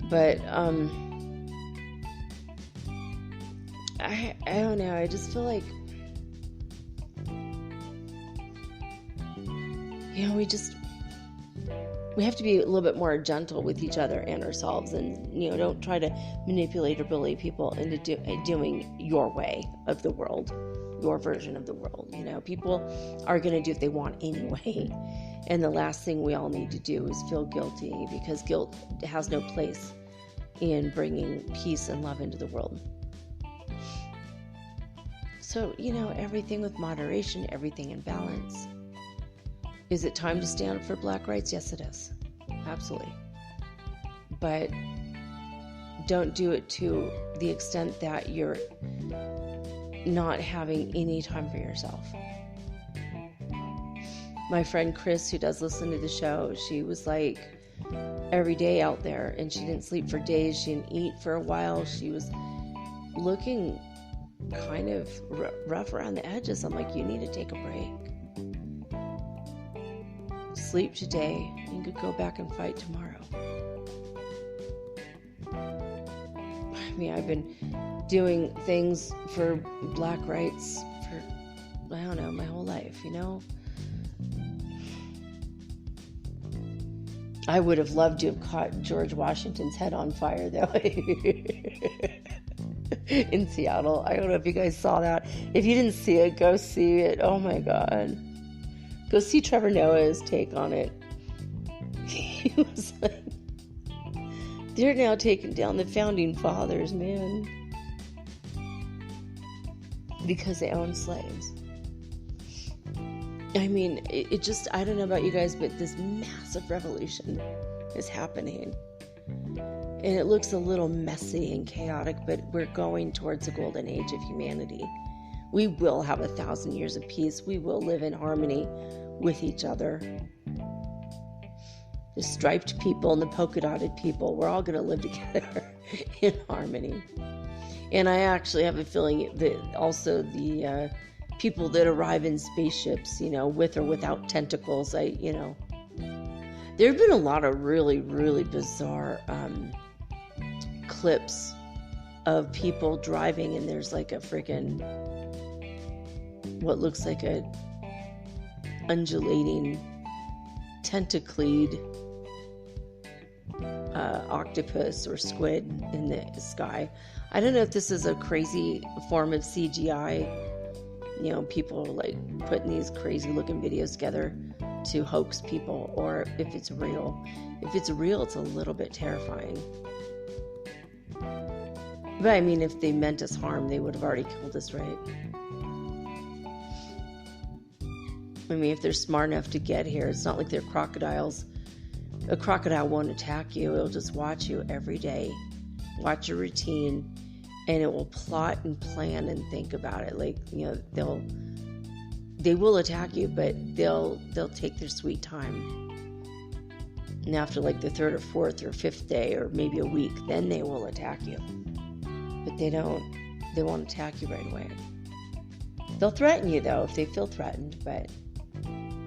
But I don't know. I just feel like, we have to be a little bit more gentle with each other and ourselves, and don't try to manipulate or bully people into doing your way of the world, your version of the world. People are going to do what they want anyway, and the last thing we all need to do is feel guilty, because guilt has no place in bringing peace and love into the world. So everything with moderation, everything in balance. Is it time to stand up for Black rights? Yes, it is. Absolutely. But don't do it to the extent that you're not having any time for yourself. My friend Chris, who does listen to the show, she was like every day out there, and she didn't sleep for days. She didn't eat for a while. She was looking kind of rough around the edges. I'm like, you need to take a break. Sleep today, you could go back and fight tomorrow. I mean, I've been doing things for Black rights for, I don't know, my whole life, I would have loved to have caught George Washington's head on fire, though, in Seattle. I don't know if you guys saw that. If you didn't see it, go see it. Oh my God. Go see Trevor Noah's take on it. He was like, they're now taking down the founding fathers, man, because they own slaves. I mean, it just, I don't know about you guys, but this massive revolution is happening. And it looks a little messy and chaotic, but we're going towards a golden age of humanity. We will have 1,000 years of peace. We will live in harmony with each other. The striped people and the polka dotted people, we're all going to live together in harmony. And I actually have a feeling that also the people that arrive in spaceships, with or without tentacles, there have been a lot of really, really bizarre clips of people driving, and there's like a freaking, what looks like a undulating tentacled octopus or squid in the sky. I don't know if this is a crazy form of CGI. People are like putting these crazy looking videos together to hoax people, or if it's real. If it's real, it's a little bit terrifying. But I mean, if they meant us harm, they would have already killed us, right? I mean, if they're smart enough to get here, it's not like they're crocodiles. A crocodile won't attack you. It'll just watch you every day, watch your routine, and it will plot and plan and think about it. Like, they will attack you, but they'll take their sweet time. And after like the 3rd or 4th or 5th day, or maybe a week, then they will attack you. But they won't attack you right away. They'll threaten you though if they feel threatened, but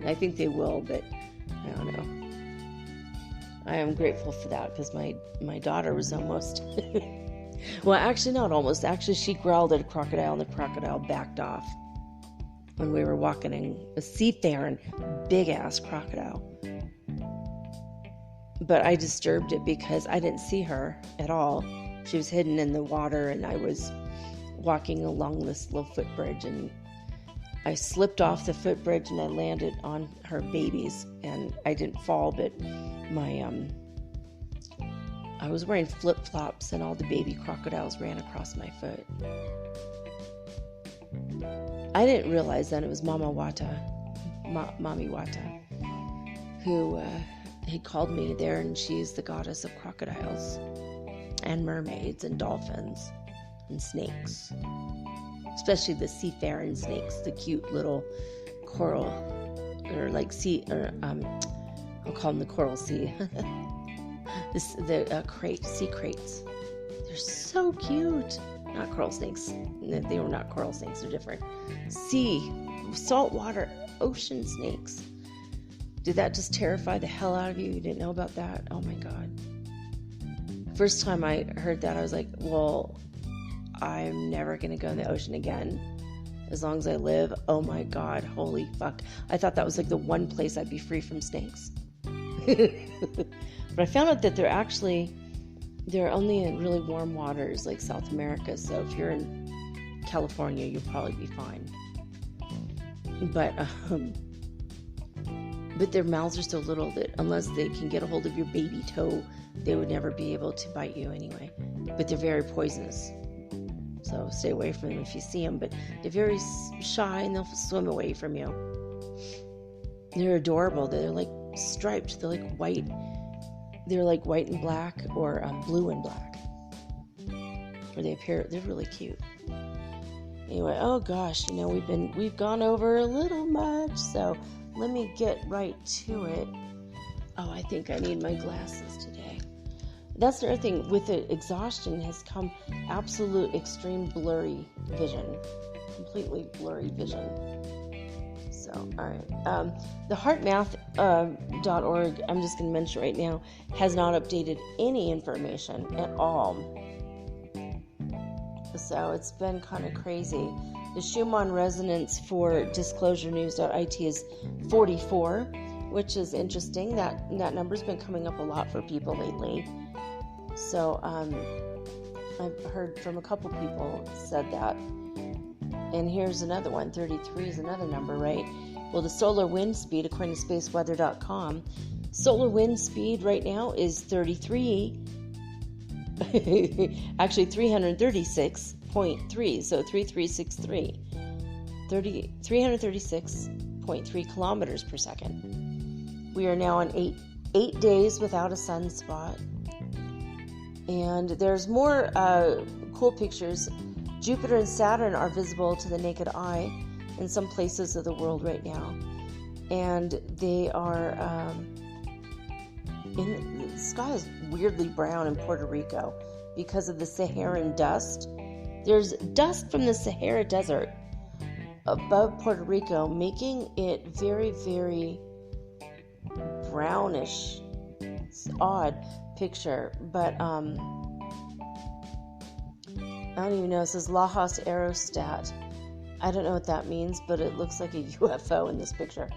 I think they will, but I don't know. I am grateful for that, because my daughter was almost well, actually not almost. Actually, she growled at a crocodile, and the crocodile backed off when we were walking in a seafaring big-ass crocodile. But I disturbed it because I didn't see her at all. She was hidden in the water, and I was walking along this little footbridge, and I slipped off the footbridge, and I landed on her babies, and I didn't fall, but I was wearing flip-flops, and all the baby crocodiles ran across my foot. I didn't realize then it was Mommy Wata, who had called me there, and she's the goddess of crocodiles and mermaids and dolphins and snakes, especially the seafaring snakes, the cute little coral, or like sea, or I'll call them the coral sea. Sea crates. They're so cute. Not coral snakes. They were not coral snakes. They're different. Sea saltwater ocean snakes. Did that just terrify the hell out of you? You didn't know about that? Oh my God. First time I heard that, I was like, well, I'm never going to go in the ocean again as long as I live. Oh my God, holy fuck. I thought that was like the one place I'd be free from snakes. But I found out that they're only in really warm waters like South America. So if you're in California, you'll probably be fine. But their mouths are so little that unless they can get a hold of your baby toe, they would never be able to bite you anyway. But they're very poisonous. So stay away from them if you see them. But they're very shy and they'll swim away from you. They're adorable. They're like striped. They're like white. They're like white and black or blue and black. Or they're really cute. Anyway, oh gosh, we've gone over a little much, so let me get right to it. Oh, I think I need my glasses today. That's the other thing. With the exhaustion has come absolute extreme blurry vision. Completely blurry vision. So, all right. The heartmath.org, I'm just going to mention right now, has not updated any information at all. So it's been kind of crazy. The Schumann Resonance for disclosurenews.it is 44, which is interesting. That number's been coming up a lot for people lately. So I've heard from a couple people said that. And here's another one. 33 is another number, right? Well, the solar wind speed, according to spaceweather.com, solar wind speed right now is 33. Actually 336.3, so 3363. 336.3 kilometers per second. We are now on 8 days without a sunspot. And there's more cool pictures. Jupiter and Saturn are visible to the naked eye in some places of the world right now. And they are... the sky is weirdly brown in Puerto Rico because of the Saharan dust. There's dust from the Sahara Desert above Puerto Rico, making it very, very brownish. It's an odd picture, but I don't even know. It says Lajas Aerostat. I don't know what that means, but it looks like a UFO in this picture.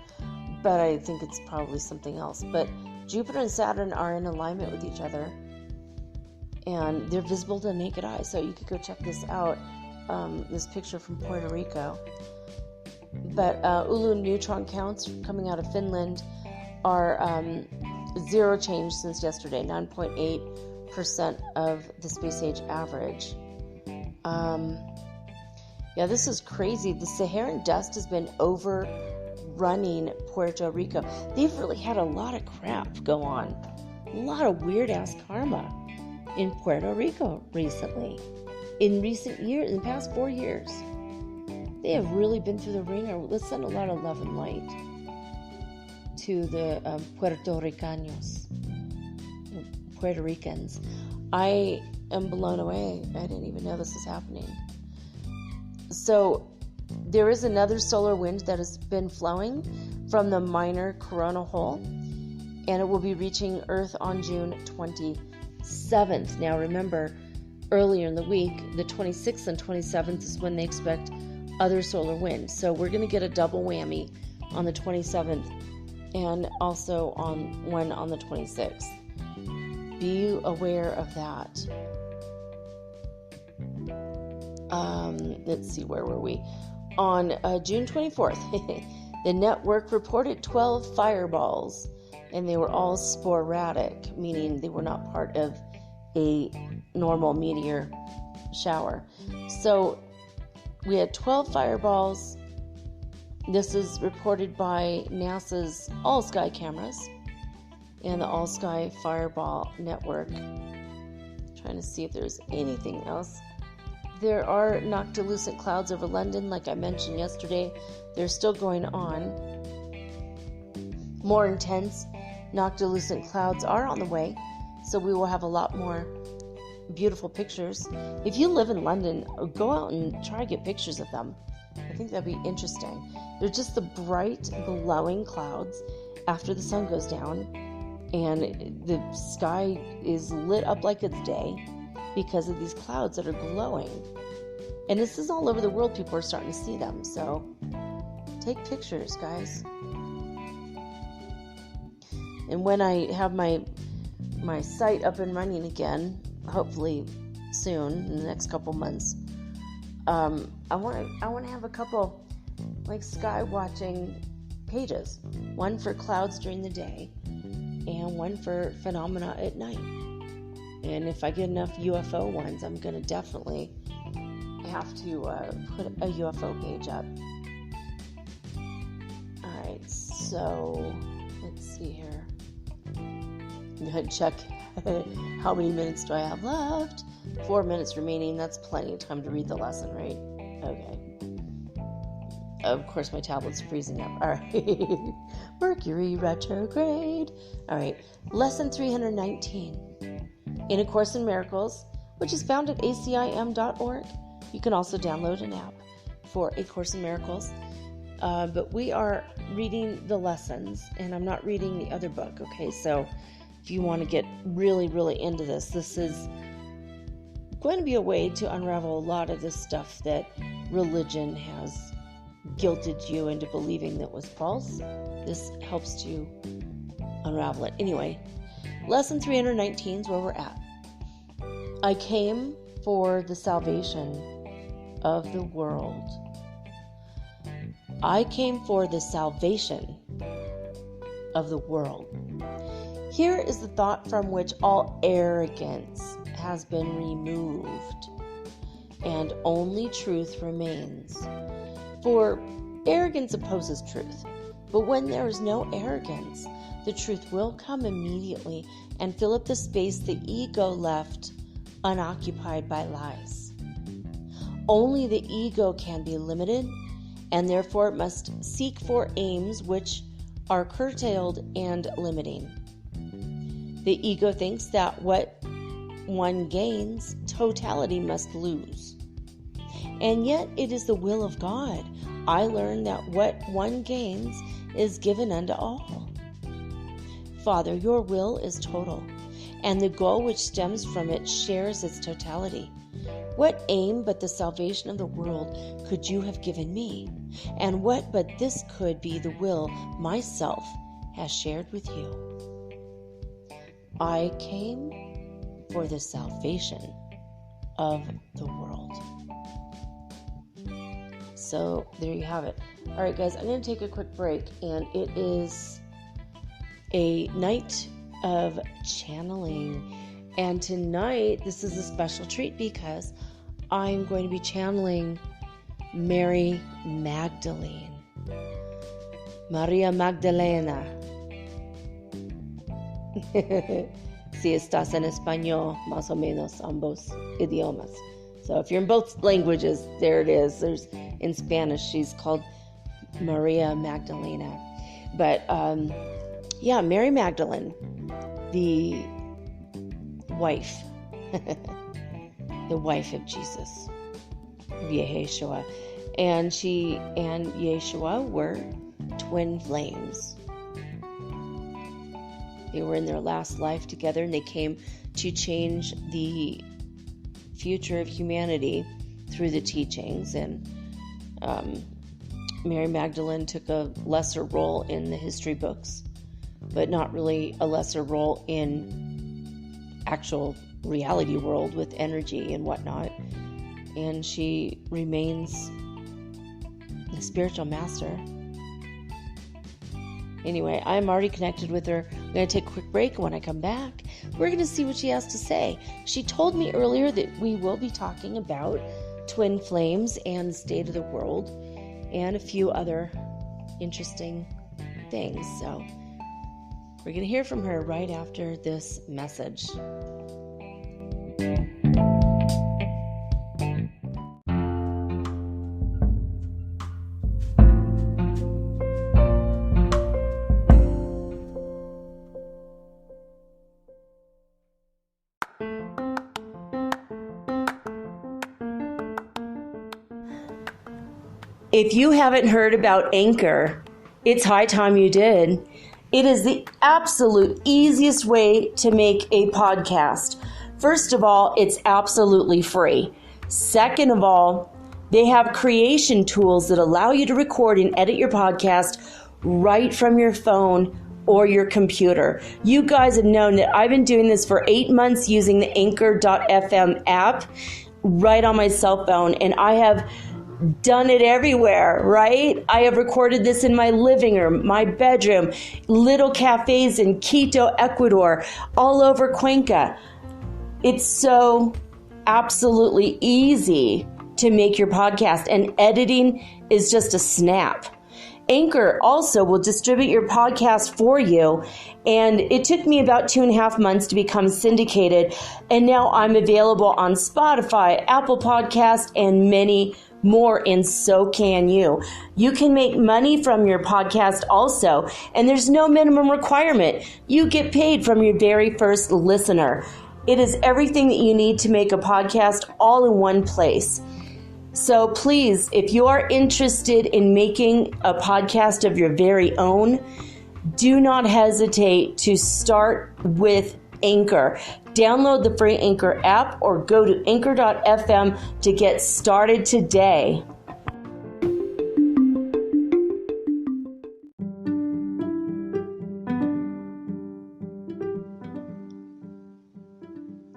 But I think it's probably something else. But Jupiter and Saturn are in alignment with each other, and they're visible to the naked eye. So you could go check this out, this picture from Puerto Rico. But Oulu neutron counts coming out of Finland are zero change since yesterday, 9.8% of the space age average. Yeah, this is crazy. The Saharan dust has been overrunning Puerto Rico. They've really had a lot of crap go on. A lot of weird-ass karma in Puerto Rico recently. In recent years, in the past 4 years. They have really been through the ringer. Let's send a lot of love and light to the Puerto Ricans. I am blown away. I didn't even know this was happening. So there is another solar wind that has been flowing from the minor coronal hole, and it will be reaching Earth on June 27th. Now remember, earlier in the week, the 26th and 27th is when they expect other solar wind. So we're going to get a double whammy on the 27th and also on the 26th. Be aware of that. Let's see, where were we? On June 24th, the network reported 12 fireballs, and they were all sporadic, meaning they were not part of a normal meteor shower. So we had 12 fireballs. This is reported by NASA's all-sky cameras and the all-sky fireball network. Trying to see if there's anything else. There are noctilucent clouds over London, like I mentioned yesterday. They're still going on. More intense noctilucent clouds are on the way, so we will have a lot more beautiful pictures. If you live in London, go out and try to get pictures of them. I think that'd be interesting. They're just the bright, glowing clouds after the sun goes down, and the sky is lit up like it's day because of these clouds that are glowing. And this is all over the world. People are starting to see them. So take pictures, guys. And when I have my site up and running again, hopefully soon, in the next couple months, I want to have a couple like sky watching pages. One for clouds during the day and one for phenomena at night. And if I get enough UFO ones, I'm going to definitely have to put a UFO page up. Alright, so let's see here. I'm going to check how many minutes do I have left. 4 minutes remaining. That's plenty of time to read the lesson, right? Okay. Of course, my tablet's freezing up. All right. Mercury retrograde. All right. Lesson 319. In A Course in Miracles, which is found at acim.org. You can also download an app for A Course in Miracles. But we are reading the lessons, and I'm not reading the other book, okay? So if you want to get really, really into this, this is going to be a way to unravel a lot of this stuff that religion has guilted you into believing that was false. This helps to unravel it. Anyway, lesson 319 is where we're at. I came for the salvation of the world. I came for the salvation of the world. Here is the thought from which all arrogance has been removed, and only truth remains. For arrogance opposes truth, but when there is no arrogance, the truth will come immediately and fill up the space the ego left unoccupied by lies. Only the ego can be limited, and therefore it must seek for aims which are curtailed and limiting. The ego thinks that what one gains, totality must lose. And yet it is the will of God. I learned that what one gains is given unto all. Father, your will is total, and the goal which stems from it shares its totality. What aim but the salvation of the world could you have given me? And what but this could be the will myself has shared with you? I came for the salvation of the world. So there you have it. All right, guys, I'm going to take a quick break, and it is a night of channeling. And tonight, this is a special treat because I'm going to be channeling Mary Magdalene. Maria Magdalena. Si estás en español, más o menos ambos idiomas. So if you're in both languages, there it is. There's in Spanish, she's called Maria Magdalena. But Mary Magdalene, the wife, the wife of Jesus, of Yeshua. And she and Yeshua were twin flames. They were in their last life together, and they came to change the future of humanity through the teachings. And Mary Magdalene took a lesser role in the history books, but not really a lesser role in actual reality world with energy and whatnot. And she remains the spiritual master. Anyway, I'm already connected with her. I'm going to take a quick break, and when I come back, we're going to see what she has to say. She told me earlier that we will be talking about twin flames and the state of the world and a few other interesting things. So we're going to hear from her right after this message. If you haven't heard about Anchor, it's high time you did. It is the absolute easiest way to make a podcast. First of all, it's absolutely free. Second of all, they have creation tools that allow you to record and edit your podcast right from your phone or your computer. You guys have known that I've been doing this for 8 months using the Anchor.fm app right on my cell phone, and I have done it everywhere, right? I have recorded this in my living room, my bedroom, little cafes in Quito, Ecuador, all over Cuenca. It's so absolutely easy to make your podcast, and editing is just a snap. Anchor also will distribute your podcast for you, and it took me about 2.5 months to become syndicated, and now I'm available on Spotify, Apple Podcast, and many more, and so can you. You can make money from your podcast also, and there's no minimum requirement. You get paid from your very first listener. It is everything that you need to make a podcast all in one place. So please, if you are interested in making a podcast of your very own, do not hesitate to start with Anchor. Download the free Anchor app or go to anchor.fm to get started today.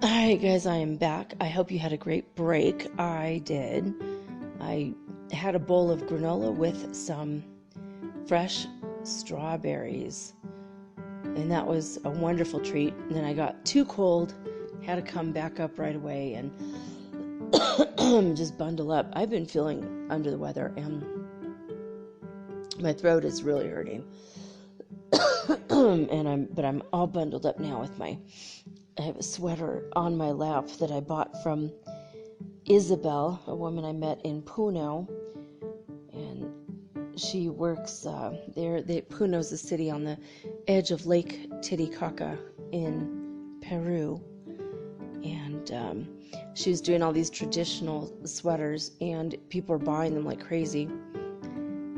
Alright guys, I am back. I hope you had a great break. I did. I had a bowl of granola with some fresh strawberries, and that was a wonderful treat. And then I got too cold, had to come back up right away and just bundle up. I've been feeling under the weather, and my throat is really hurting. But I'm all bundled up now with I have a sweater on my lap that I bought from Isabel, a woman I met in Puno, and she works there. Puno's a city on the edge of Lake Titicaca in Peru, and she was doing all these traditional sweaters, and people were buying them like crazy.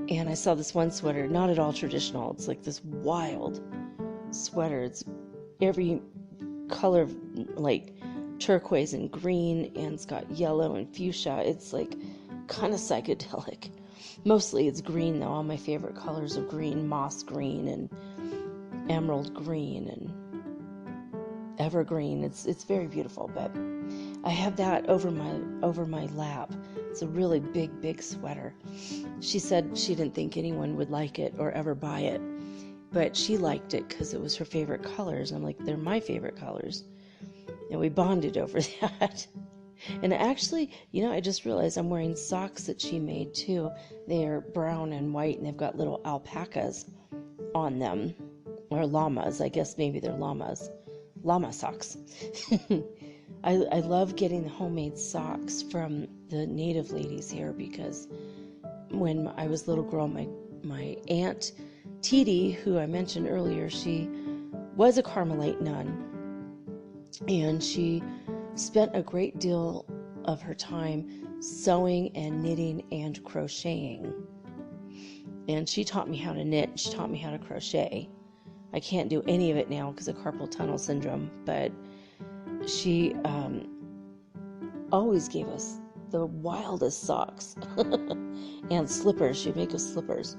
And I saw this one sweater, not at all traditional. It's like this wild sweater. It's every color of like turquoise and green, and it's got yellow and fuchsia. It's like kind of psychedelic. Mostly it's green though. All my favorite colors are green, moss green and emerald green and evergreen. It's very beautiful, but I have that over my lap. It's a really big sweater. She said she didn't think anyone would like it or ever buy it, but she liked it because it was her favorite colors. I'm like, they're my favorite colors. And we bonded over that. And actually, I just realized I'm wearing socks that she made too. They are brown and white, and they've got little alpacas on them. Or llamas. I guess maybe they're llamas. Llama socks. I love getting the homemade socks from the native ladies here, because when I was a little girl, my aunt Titi, who I mentioned earlier, she was a Carmelite nun, and she spent a great deal of her time sewing and knitting and crocheting. And she taught me how to knit. She taught me how to crochet. I can't do any of it now because of carpal tunnel syndrome, but she always gave us the wildest socks and slippers. She'd make us slippers.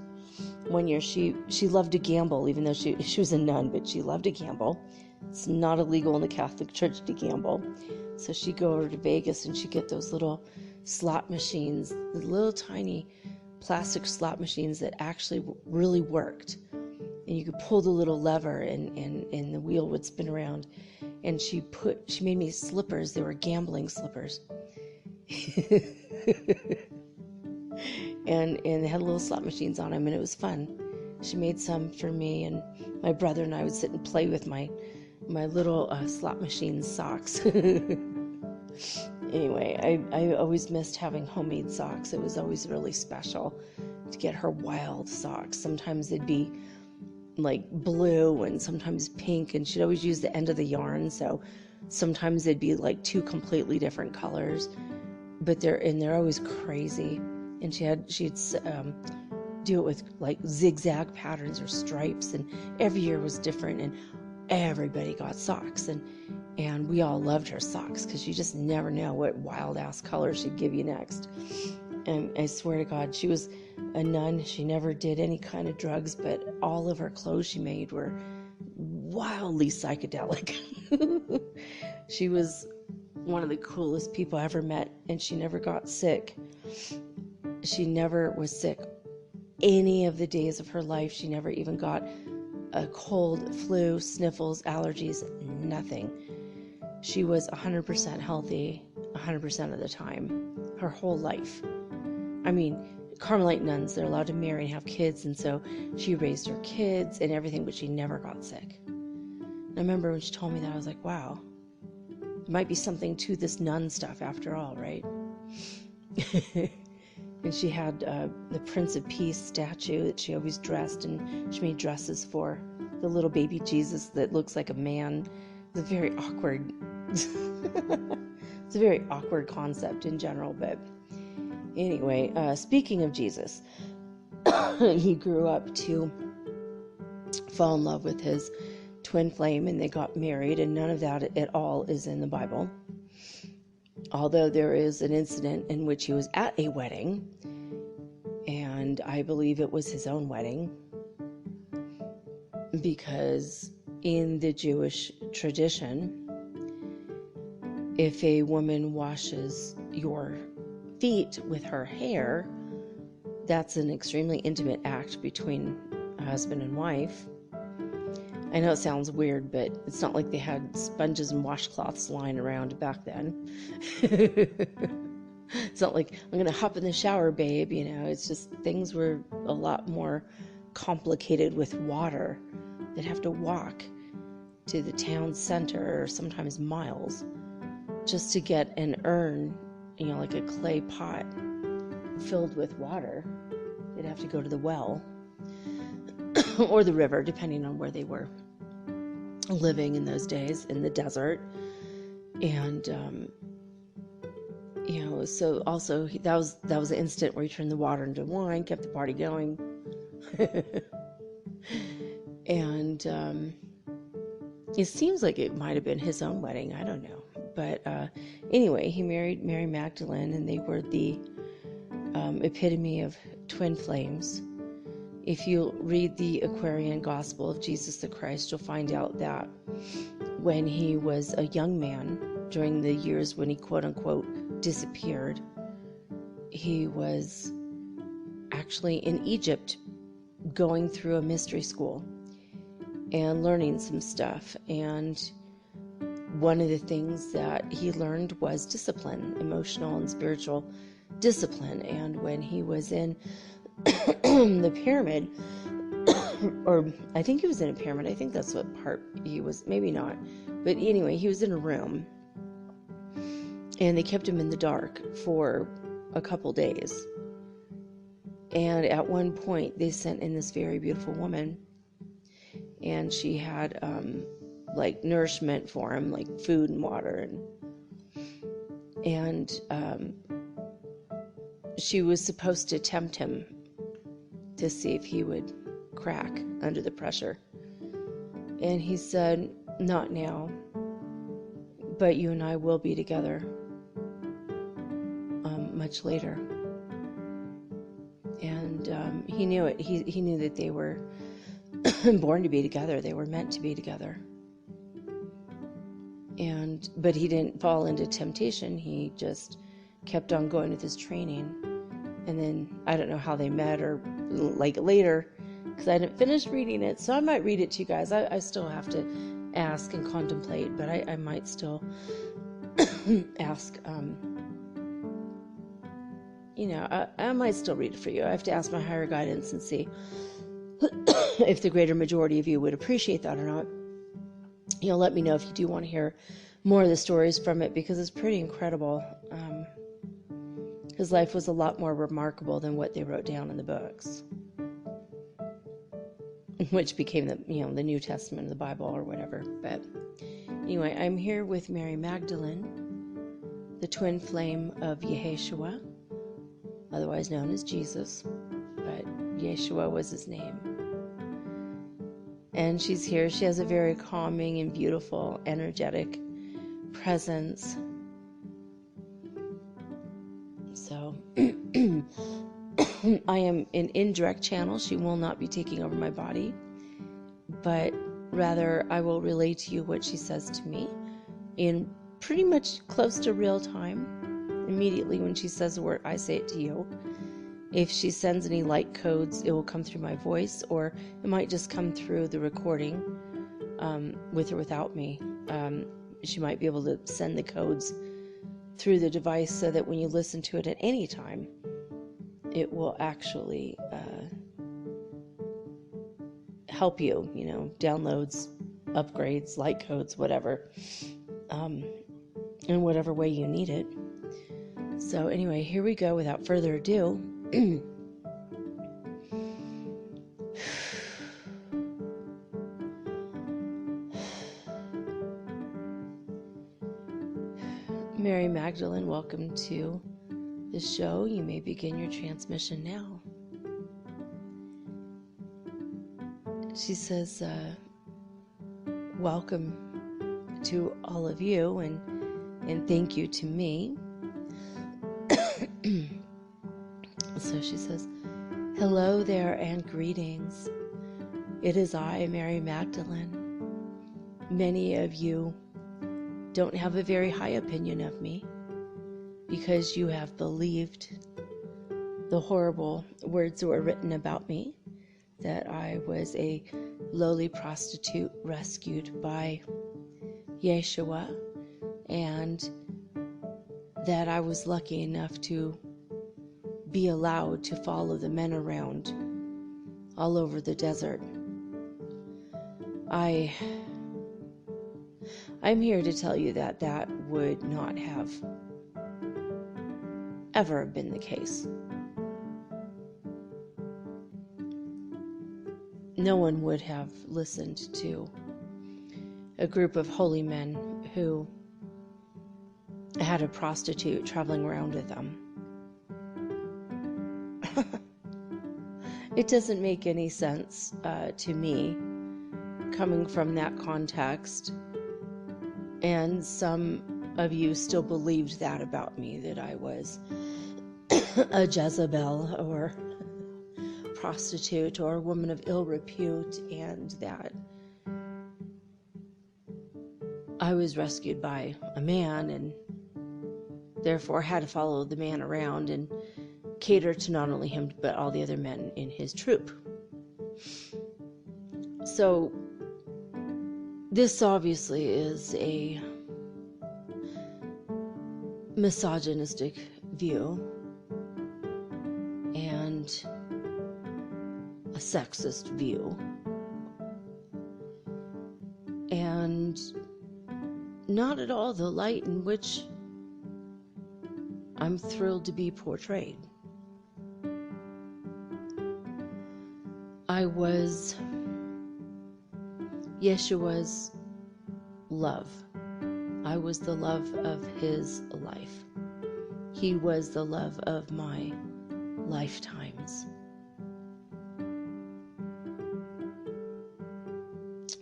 One year she loved to gamble, even though she was a nun, but she loved to gamble. It's not illegal in the Catholic Church to gamble. So she'd go over to Vegas and she'd get those little slot machines, the little tiny plastic slot machines that actually really worked. And you could pull the little lever and the wheel would spin around. And she made me slippers. They were gambling slippers. and they had little slot machines on them, and it was fun. She made some for me, and my brother and I would sit and play with my little slot machine socks. Anyway, I always missed having homemade socks. It was always really special to get her wild socks. Sometimes they'd be like blue and sometimes pink, and she'd always use the end of the yarn, so sometimes they'd be like two completely different colors, but they're always crazy. and she'd do it with like zigzag patterns or stripes, and every year was different, and everybody got socks, and we all loved her socks because you just never know what wild ass color she'd give you next. And I swear to God, she was a nun. She never did any kind of drugs, but all of her clothes she made were wildly psychedelic. She was one of the coolest people I ever met, and she never got sick. She never was sick any of the days of her life. She never even got a cold, flu, sniffles, allergies, nothing. She was 100% healthy 100% of the time, her whole life. I mean, Carmelite nuns, they're allowed to marry and have kids, and so she raised her kids and everything, but she never got sick. And I remember when she told me that, I was like, wow, there might be something to this nun stuff after all, right? And she had the Prince of Peace statue that she always dressed, and she made dresses for the little baby Jesus that looks like a man. It's a very awkward it's a very awkward concept in general, but anyway, speaking of Jesus, he grew up to fall in love with his twin flame, and they got married, and none of that at all is in the Bible. Although there is an incident in which he was at a wedding, and I believe it was his own wedding, because in the Jewish tradition, if a woman washes your feet with her hair, that's an extremely intimate act between a husband and wife. I know it sounds weird, but it's not like they had sponges and washcloths lying around back then. It's not like, I'm going to hop in the shower, babe, you know. It's just things were a lot more complicated with water. They'd have to walk to the town center, or sometimes miles, just to get an urn, you know, like a clay pot filled with water. They'd have to go to the well or the river, depending on where they were living in those days, in the desert. And you know, so also that was the instant where he turned the water into wine, kept the party going. And it seems like it might have been his own wedding, I don't know. But anyway, he married Mary Magdalene, and they were the epitome of twin flames. If you read the Aquarian Gospel of Jesus the Christ, you'll find out that when he was a young man, during the years when he quote-unquote disappeared, he was actually in Egypt going through a mystery school and learning some stuff. And one of the things that he learned was discipline, emotional and spiritual discipline. And when he was in the pyramid, or I think he was in a pyramid, I think that's what part he was, maybe not, but anyway, he was in a room, and they kept him in the dark for a couple days. And at one point, they sent in this very beautiful woman, and she had like nourishment for him, like food and water, and she was supposed to tempt him to see if he would crack under the pressure. And he said, "Not now, but you and I will be together much later." And he knew it. He knew that they were born to be together. They were meant to be together. But he didn't fall into temptation. He just kept on going with his training. And then I don't know how they met, or like later, because I didn't finish reading it, so I might read it to you guys. I still have to ask and contemplate, but I might still ask. You know, I might still read it for you. I have to ask my higher guidance and see if the greater majority of you would appreciate that or not. You know, let me know if you do want to hear more of the stories from it, because it's pretty incredible. His life was a lot more remarkable than what they wrote down in the books, which became the New Testament of the Bible or whatever. But anyway, I'm here with Mary Magdalene, the twin flame of Yeshua, otherwise known as Jesus, but Yeshua was his name. And she's here. She has a very calming and beautiful, energetic presence. So I am an indirect channel. She will not be taking over my body, but rather I will relay to you what she says to me in pretty much close to real time. Immediately when she says a word, I say it to you. If she sends any light codes, it will come through my voice, or it might just come through the recording, with or without me. She might be able to send the codes through the device so that when you listen to it at any time, it will actually help you, downloads, upgrades, light codes, whatever, in whatever way you need it. So anyway, here we go. Without further ado, Mary Magdalene, welcome to the show. You may begin your transmission now. She says, welcome to all of you, and thank you to me. So she says, hello there and greetings. It is I, Mary Magdalene. Many of you don't have a very high opinion of me because you have believed the horrible words that were written about me, that I was a lowly prostitute rescued by Yeshua, and that I was lucky enough to be allowed to follow the men around all over the desert. I'm here to tell you that that would not have ever been the case. No one would have listened to a group of holy men who had a prostitute traveling around with them. It doesn't make any sense to me, coming from that context. And some of you still believed that about me, that I was a Jezebel or prostitute or a woman of ill repute, and that I was rescued by a man and therefore had to follow the man around and cater to not only him but all the other men in his troop. So this obviously is a misogynistic view and a sexist view, and not at all the light in which I'm thrilled to be portrayed. I was Yeshua's love. I was the love of his life. He was the love of my lifetimes.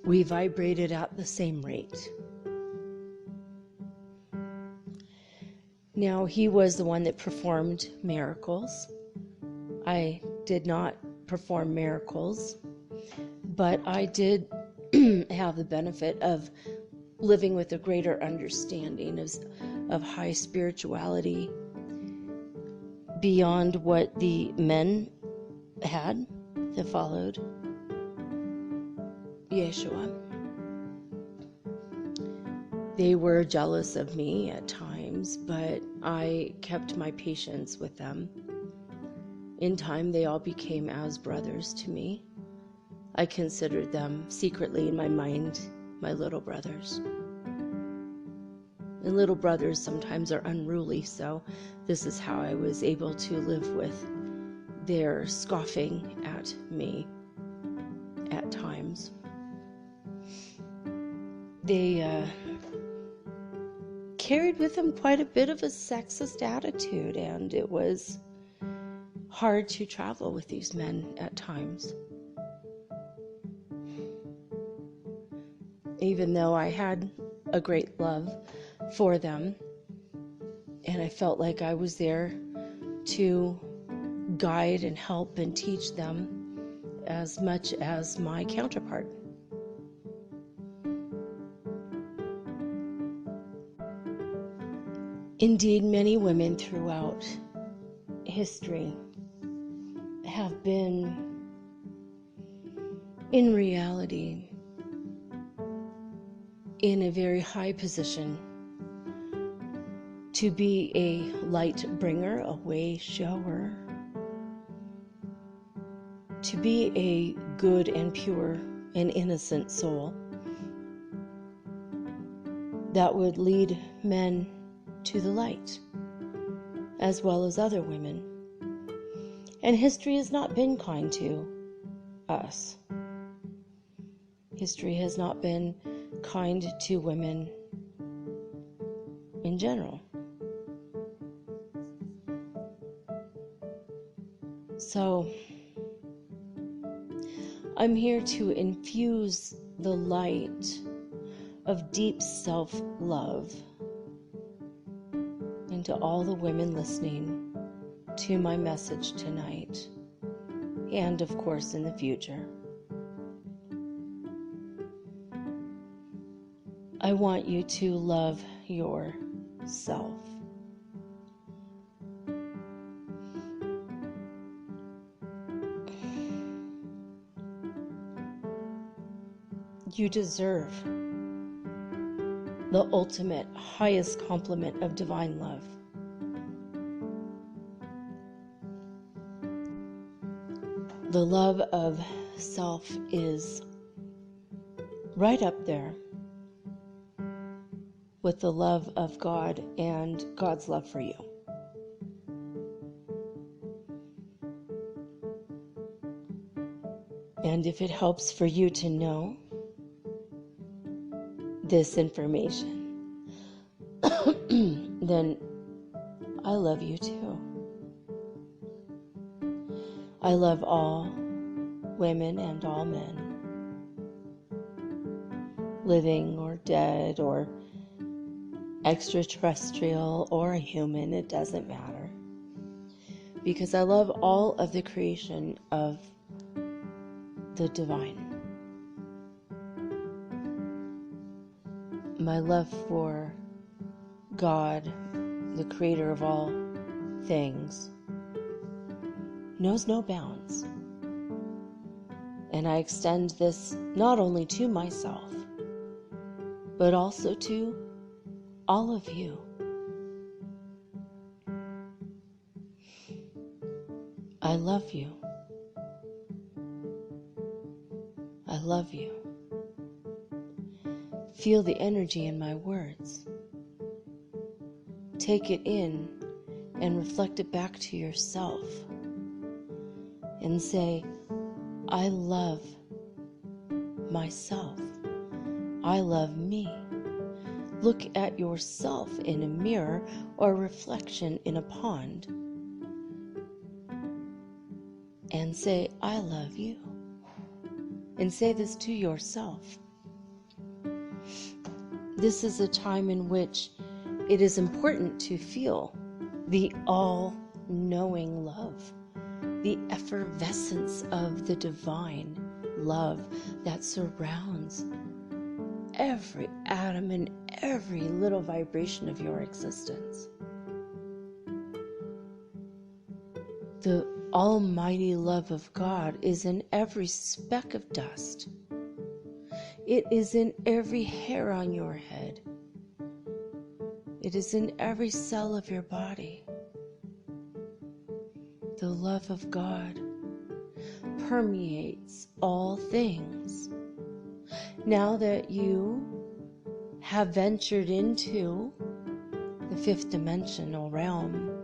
We vibrated at the same rate. Now, he was the one that performed miracles. I did not perform miracles, but I did have the benefit of living with a greater understanding of high spirituality beyond what the men had that followed Yeshua. They were jealous of me at times, but I kept my patience with them. In time, they all became as brothers to me. I considered them secretly in my mind my little brothers. And little brothers sometimes are unruly, so this is how I was able to live with their scoffing at me at times. They carried with them quite a bit of a sexist attitude, and it was hard to travel with these men at times. Even though I had a great love for them, and I felt like I was there to guide and help and teach them as much as my counterpart. Indeed, many women throughout history have been, in reality, in a very high position to be a light bringer, a way shower, to be a good and pure and innocent soul that would lead men to the light, as well as other women. And history has not been kind to us. History has not been kind to women in general. So, I'm here to infuse the light of deep self-love into all the women listening to my message tonight, and of course in the future. I want you to love yourself. You deserve the ultimate, highest compliment of divine love. The love of self is right up there with the love of God and God's love for you. And if it helps for you to know this information, then I love you too. I love all women and all men, living or dead or extraterrestrial or a human, it doesn't matter. Because I love all of the creation of the divine. My love for God, the creator of all things, knows no bounds. And I extend this not only to myself, but also to all of you. I love you. I love you. Feel the energy in my words. Take it in and reflect it back to yourself. And say, I love myself. I love me. Look at yourself in a mirror or reflection in a pond and say, I love you. And say this to yourself. This is a time in which it is important to feel the all-knowing love, the effervescence of the divine love that surrounds every atom and every little vibration of your existence. The almighty love of God is in every speck of dust. It is in every hair on your head. It is in every cell of your body. The love of God permeates all things. Now that you have ventured into the fifth dimensional realm,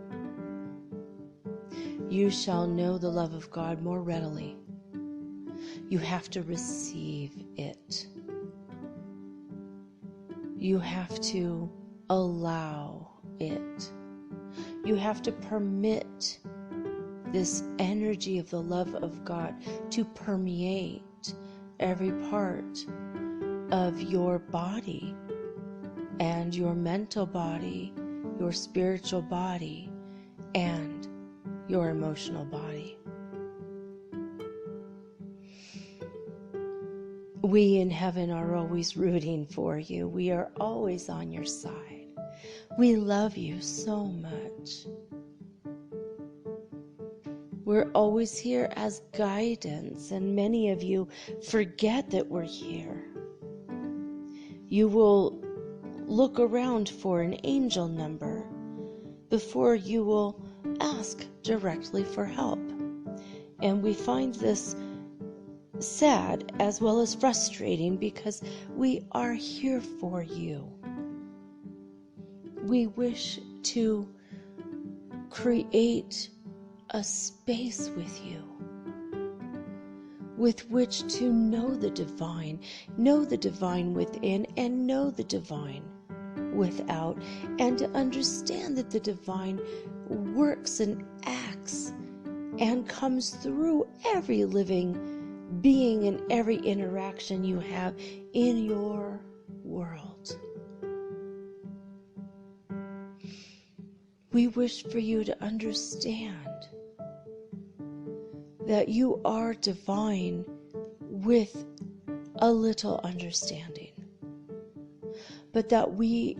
you shall know the love of God more readily. You have to receive it. You have to allow it. You have to permit this energy of the love of God to permeate every part of your body and your mental body, your spiritual body, and your emotional body. We in heaven are always rooting for you. We are always on your side. We love you so much. We're always here as guidance, and many of you forget that we're here. You will look around for an angel number before you will ask directly for help. And we find this sad as well as frustrating because we are here for you. We wish to create a space with you with which to know the divine within, and know the divine without, and to understand that the divine works and acts and comes through every living being and every interaction you have in your world. We wish for you to understand that you are divine with a little understanding, but that we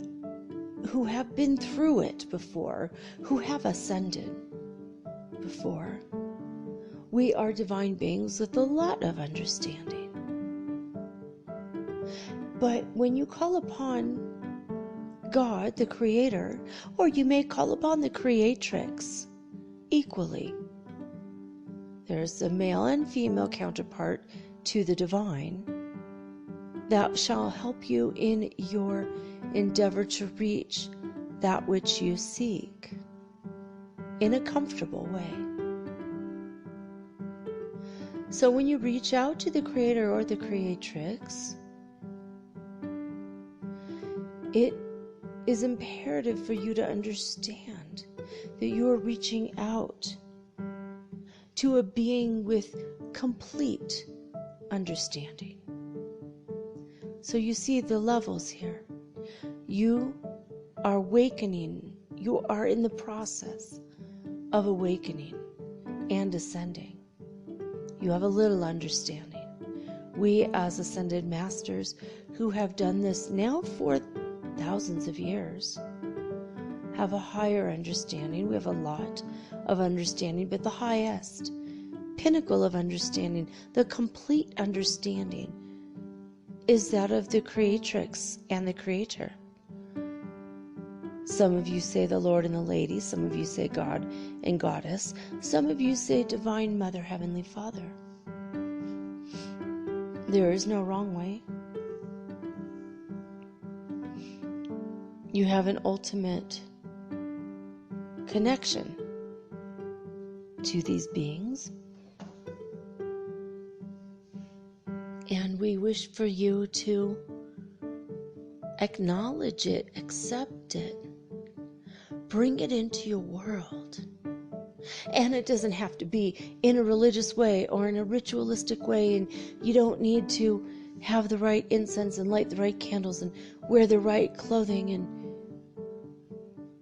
who have been through it before, who have ascended before, we are divine beings with a lot of understanding. But when you call upon God, the Creator, or you may call upon the Creatrix equally, there's a male and female counterpart to the divine that shall help you in your endeavor to reach that which you seek in a comfortable way. So when you reach out to the Creator or the Creatrix, it is imperative for you to understand that you are reaching out to a being with complete understanding. So you see the levels here. You are awakening. You are in the process of awakening and ascending. You have a little understanding. We, as ascended masters who have done this now for thousands of years, have a higher understanding. We have a lot of understanding, but the highest pinnacle of understanding, the complete understanding, is that of the Creatrix and the Creator. Some of you say the Lord and the Lady, some of you say God and Goddess, some of you say Divine Mother, Heavenly Father. There is no wrong way. You have an ultimate connection to these beings, and we wish for you to acknowledge it, accept it, bring it into your world. And it doesn't have to be in a religious way or in a ritualistic way, and you don't need to have the right incense and light the right candles and wear the right clothing and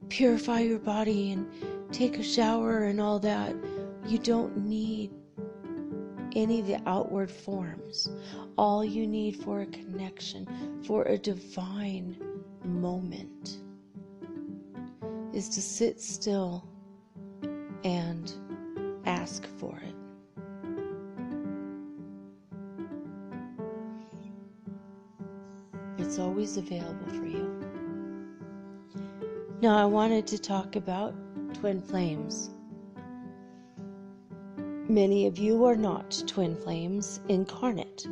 purify your body and take a shower and all that. You don't need any of the outward forms. All you need for a connection, for a divine moment, is to sit still and ask for it. It's always available for you. Now, I wanted to talk about twin flames. Many of you are not twin flames incarnate.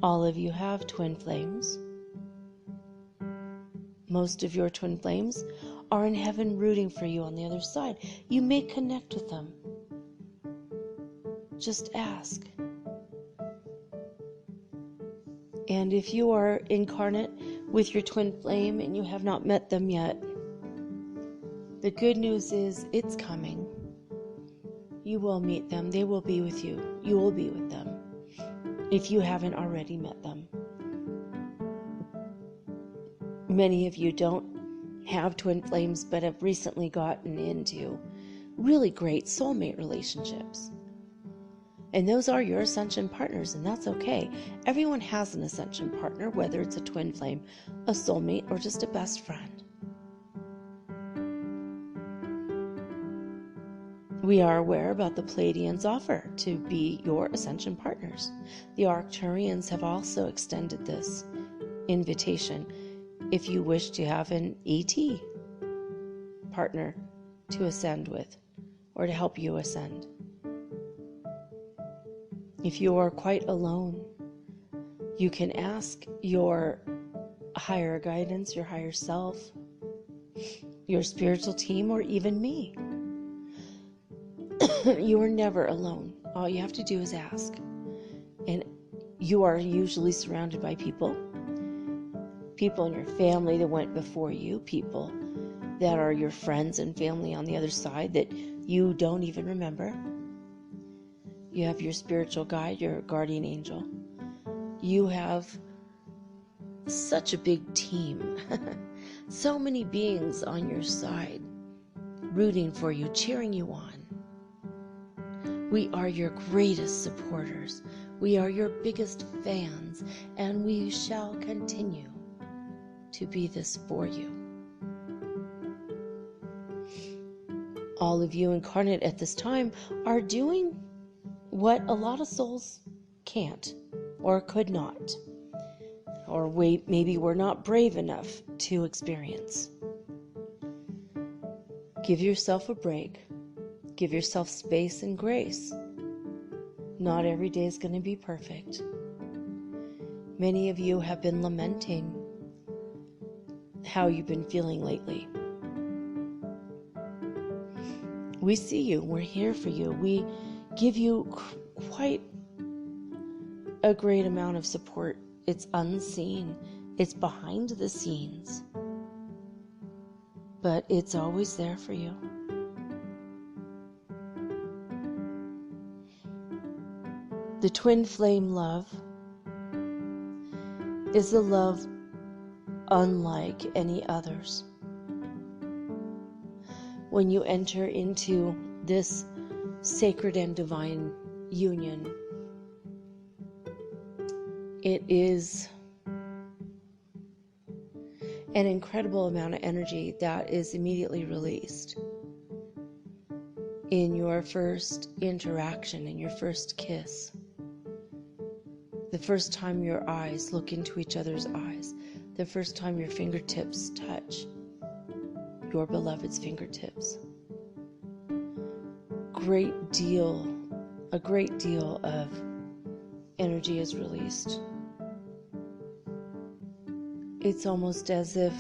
All of you have twin flames. Most of your twin flames are in heaven rooting for you on the other side. You may connect with them. Just ask. And if you are incarnate with your twin flame and you have not met them yet, the good news is it's coming. You will meet them. They will be with you. You will be with them if you haven't already met them. Many of you don't have twin flames, but have recently gotten into really great soulmate relationships. And those are your ascension partners, and that's okay. Everyone has an ascension partner, whether it's a twin flame, a soulmate, or just a best friend. We are aware about the Pleiadians' offer to be your ascension partners. The Arcturians have also extended this invitation if you wish to have an ET partner to ascend with or to help you ascend. If you are quite alone, you can ask your higher guidance, your higher self, your spiritual team, or even me. You are never alone. All you have to do is ask. And you are usually surrounded by people in your family that went before you, people that are your friends and family on the other side that you don't even remember. You have your spiritual guide, your guardian angel. You have such a big team. So many beings on your side, rooting for you, cheering you on. We are your greatest supporters. We are your biggest fans, and we shall continue to be this for you. All of you incarnate at this time are doing what a lot of souls can't or could not, or maybe we're not brave enough to experience. Give yourself a break. Give yourself space and grace. Not every day is going to be perfect. Many of you have been lamenting how you've been feeling lately. We see you. We're here for you. We give you quite a great amount of support. It's unseen. It's behind the scenes. But it's always there for you. The twin flame love is a love unlike any others. When you enter into this sacred and divine union, it is an incredible amount of energy that is immediately released in your first interaction, in your first kiss. The first time your eyes look into each other's eyes. The first time your fingertips touch your beloved's fingertips. A great deal of energy is released. It's almost as if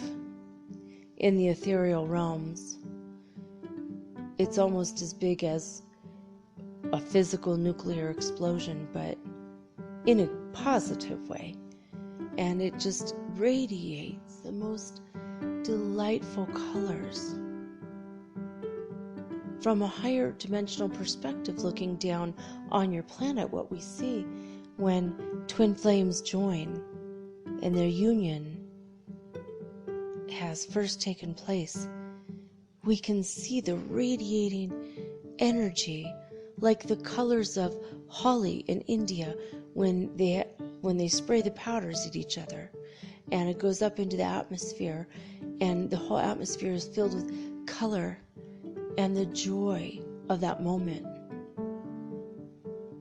in the ethereal realms, it's almost as big as a physical nuclear explosion, but in a positive way. And it just radiates the most delightful colors. From a higher dimensional perspective, looking down on your planet, what we see when twin flames join and their union has first taken place, we can see the radiating energy like the colors of holly in India when they spray the powders at each other, and it goes up into the atmosphere, and the whole atmosphere is filled with color and the joy of that moment.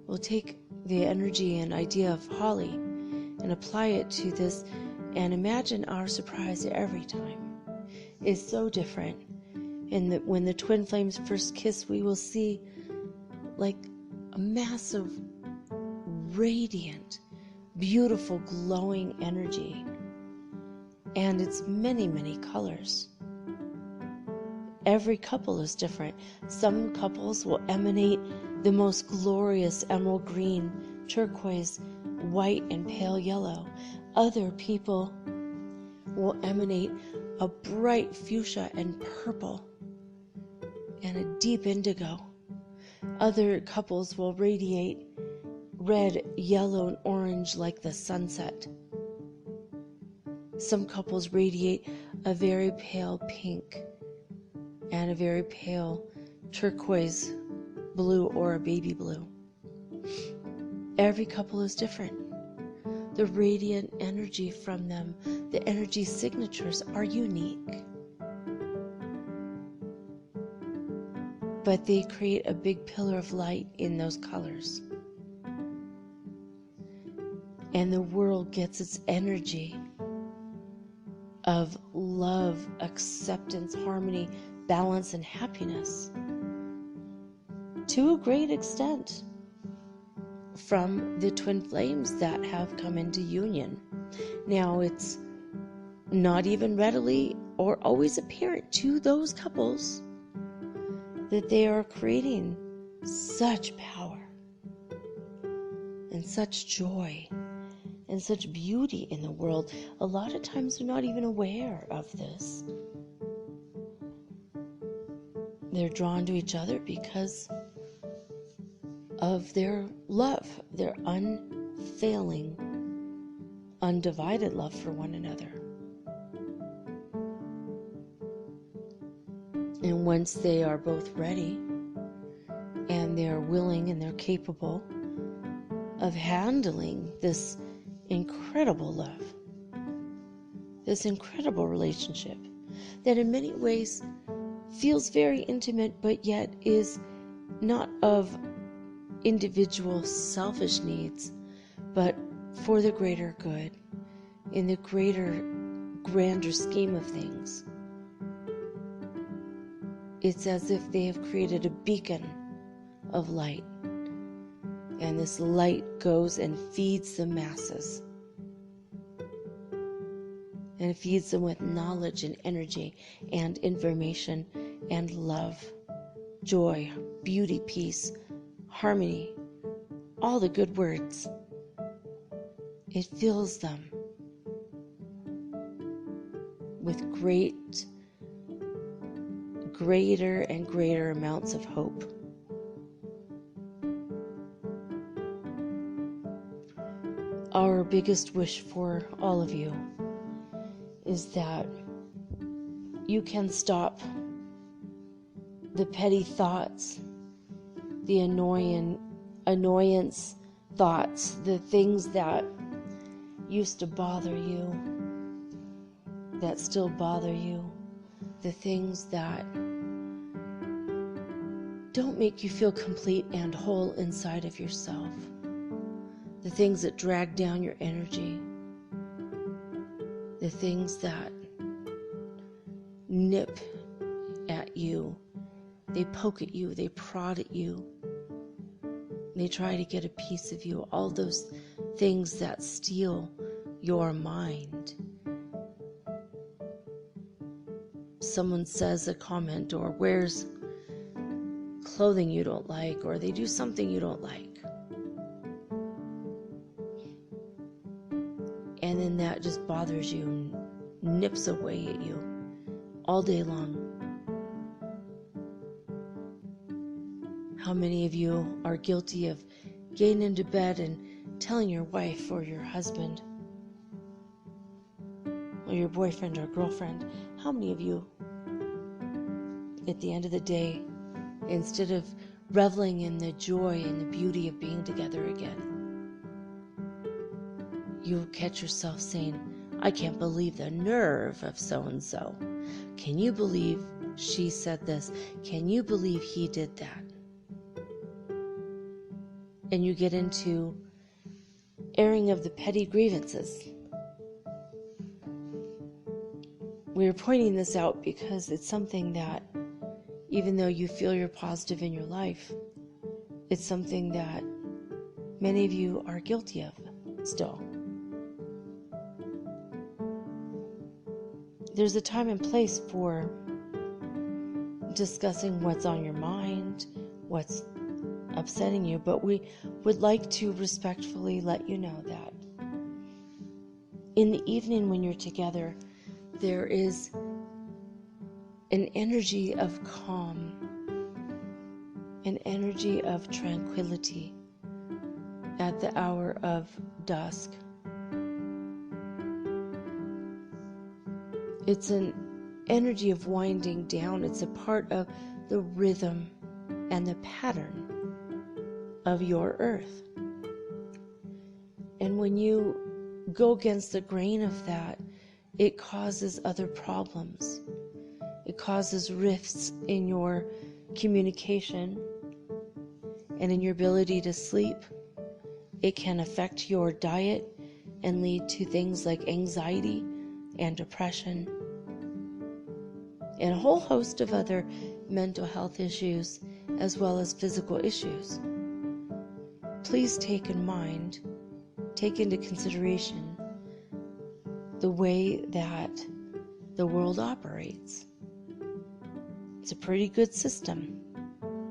We'll take the energy and idea of holly and apply it to this, and imagine our surprise every time is so different. And that when the twin flames first kiss, we will see like a massive, radiant, beautiful, glowing energy. And it's many, many colors. Every couple is different. Some couples will emanate the most glorious emerald green, turquoise, white, and pale yellow. Other people will emanate a bright fuchsia and purple and a deep indigo. Other couples will radiate red, yellow, and orange like the sunset. Some couples radiate a very pale pink and a very pale turquoise blue or a baby blue. Every couple is different. The radiant energy from them, the energy signatures are unique. But they create a big pillar of light in those colors. And the world gets its energy of love, acceptance, harmony, balance, and happiness to a great extent from the twin flames that have come into union. Now, it's not even readily or always apparent to those couples that they are creating such power and such joy and such beauty in the world. A lot of times they're not even aware of this. They're drawn to each other because of their love, their unfailing, undivided love for one another. And once they are both ready and they're willing and they're capable of handling this incredible love, this incredible relationship that in many ways feels very intimate but yet is not of individual selfish needs, but for the greater good, in the greater, grander scheme of things. It's as if they have created a beacon of light, and this light goes and feeds the masses, and it feeds them with knowledge and energy and information and love, joy, beauty, peace, harmony, all the good words. It fills them with greater and greater amounts of hope. Our biggest wish for all of you is that you can stop the petty thoughts, the annoyance thoughts, the things that used to bother you, that still bother you, the things that don't make you feel complete and whole inside of yourself, the things that drag down your energy, the things that nip at you, they poke at you, they prod at you, they try to get a piece of you, all those things that steal your mind. Someone says a comment or wears clothing you don't like, or they do something you don't like, and then that just bothers you and nips away at you all day long. How many of you are guilty of getting into bed and telling your wife or your husband or your boyfriend or girlfriend? How many of you, at the end of the day, instead of reveling in the joy and the beauty of being together again, you catch yourself saying, I can't believe the nerve of so-and-so. Can you believe she said this? Can you believe he did that? And you get into airing of the petty grievances. We're pointing this out because it's something that, even though you feel you're positive in your life, it's something that many of you are guilty of still. There's a time and place for discussing what's on your mind, what's upsetting you, but we would like to respectfully let you know that in the evening when you're together, there is an energy of calm, an energy of tranquility at the hour of dusk. It's an energy of winding down. It's a part of the rhythm and the pattern of your earth. And when you go against the grain of that, it causes other problems. It causes rifts in your communication and in your ability to sleep. It can affect your diet and lead to things like anxiety and depression and a whole host of other mental health issues as well as physical issues. Please take into consideration the way that the world operates. It's a pretty good system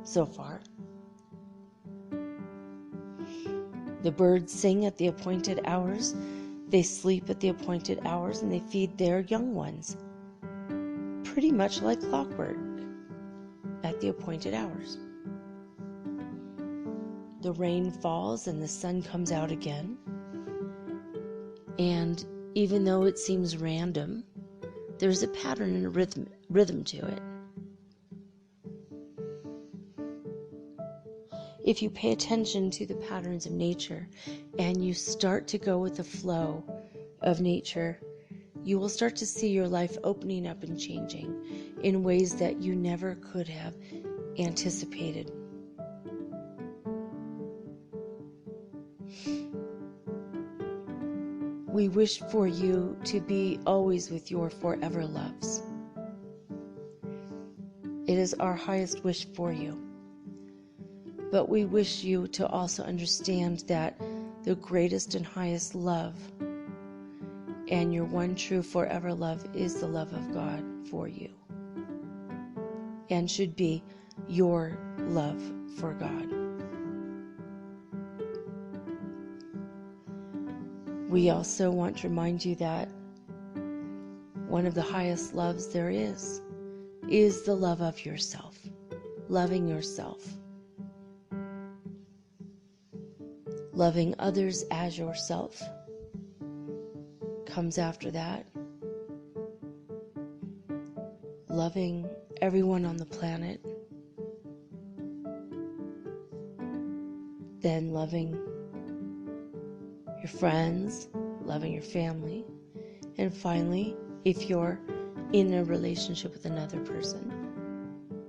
so far. The birds sing at the appointed hours, they sleep at the appointed hours, and they feed their young ones pretty much like clockwork at the appointed hours. The rain falls and the sun comes out again. And even though it seems random, there's a pattern and a rhythm to it. If you pay attention to the patterns of nature and you start to go with the flow of nature, you will start to see your life opening up and changing in ways that you never could have anticipated. We wish for you to be always with your forever loves. It is our highest wish for you. But we wish you to also understand that the greatest and highest love and your one true forever love is the love of God for you and should be your love for God. We also want to remind you that one of the highest loves there is the love of yourself, loving yourself, loving others as yourself comes after that. Loving everyone on the planet, then loving your friends, loving your family, and finally, if you're in a relationship with another person,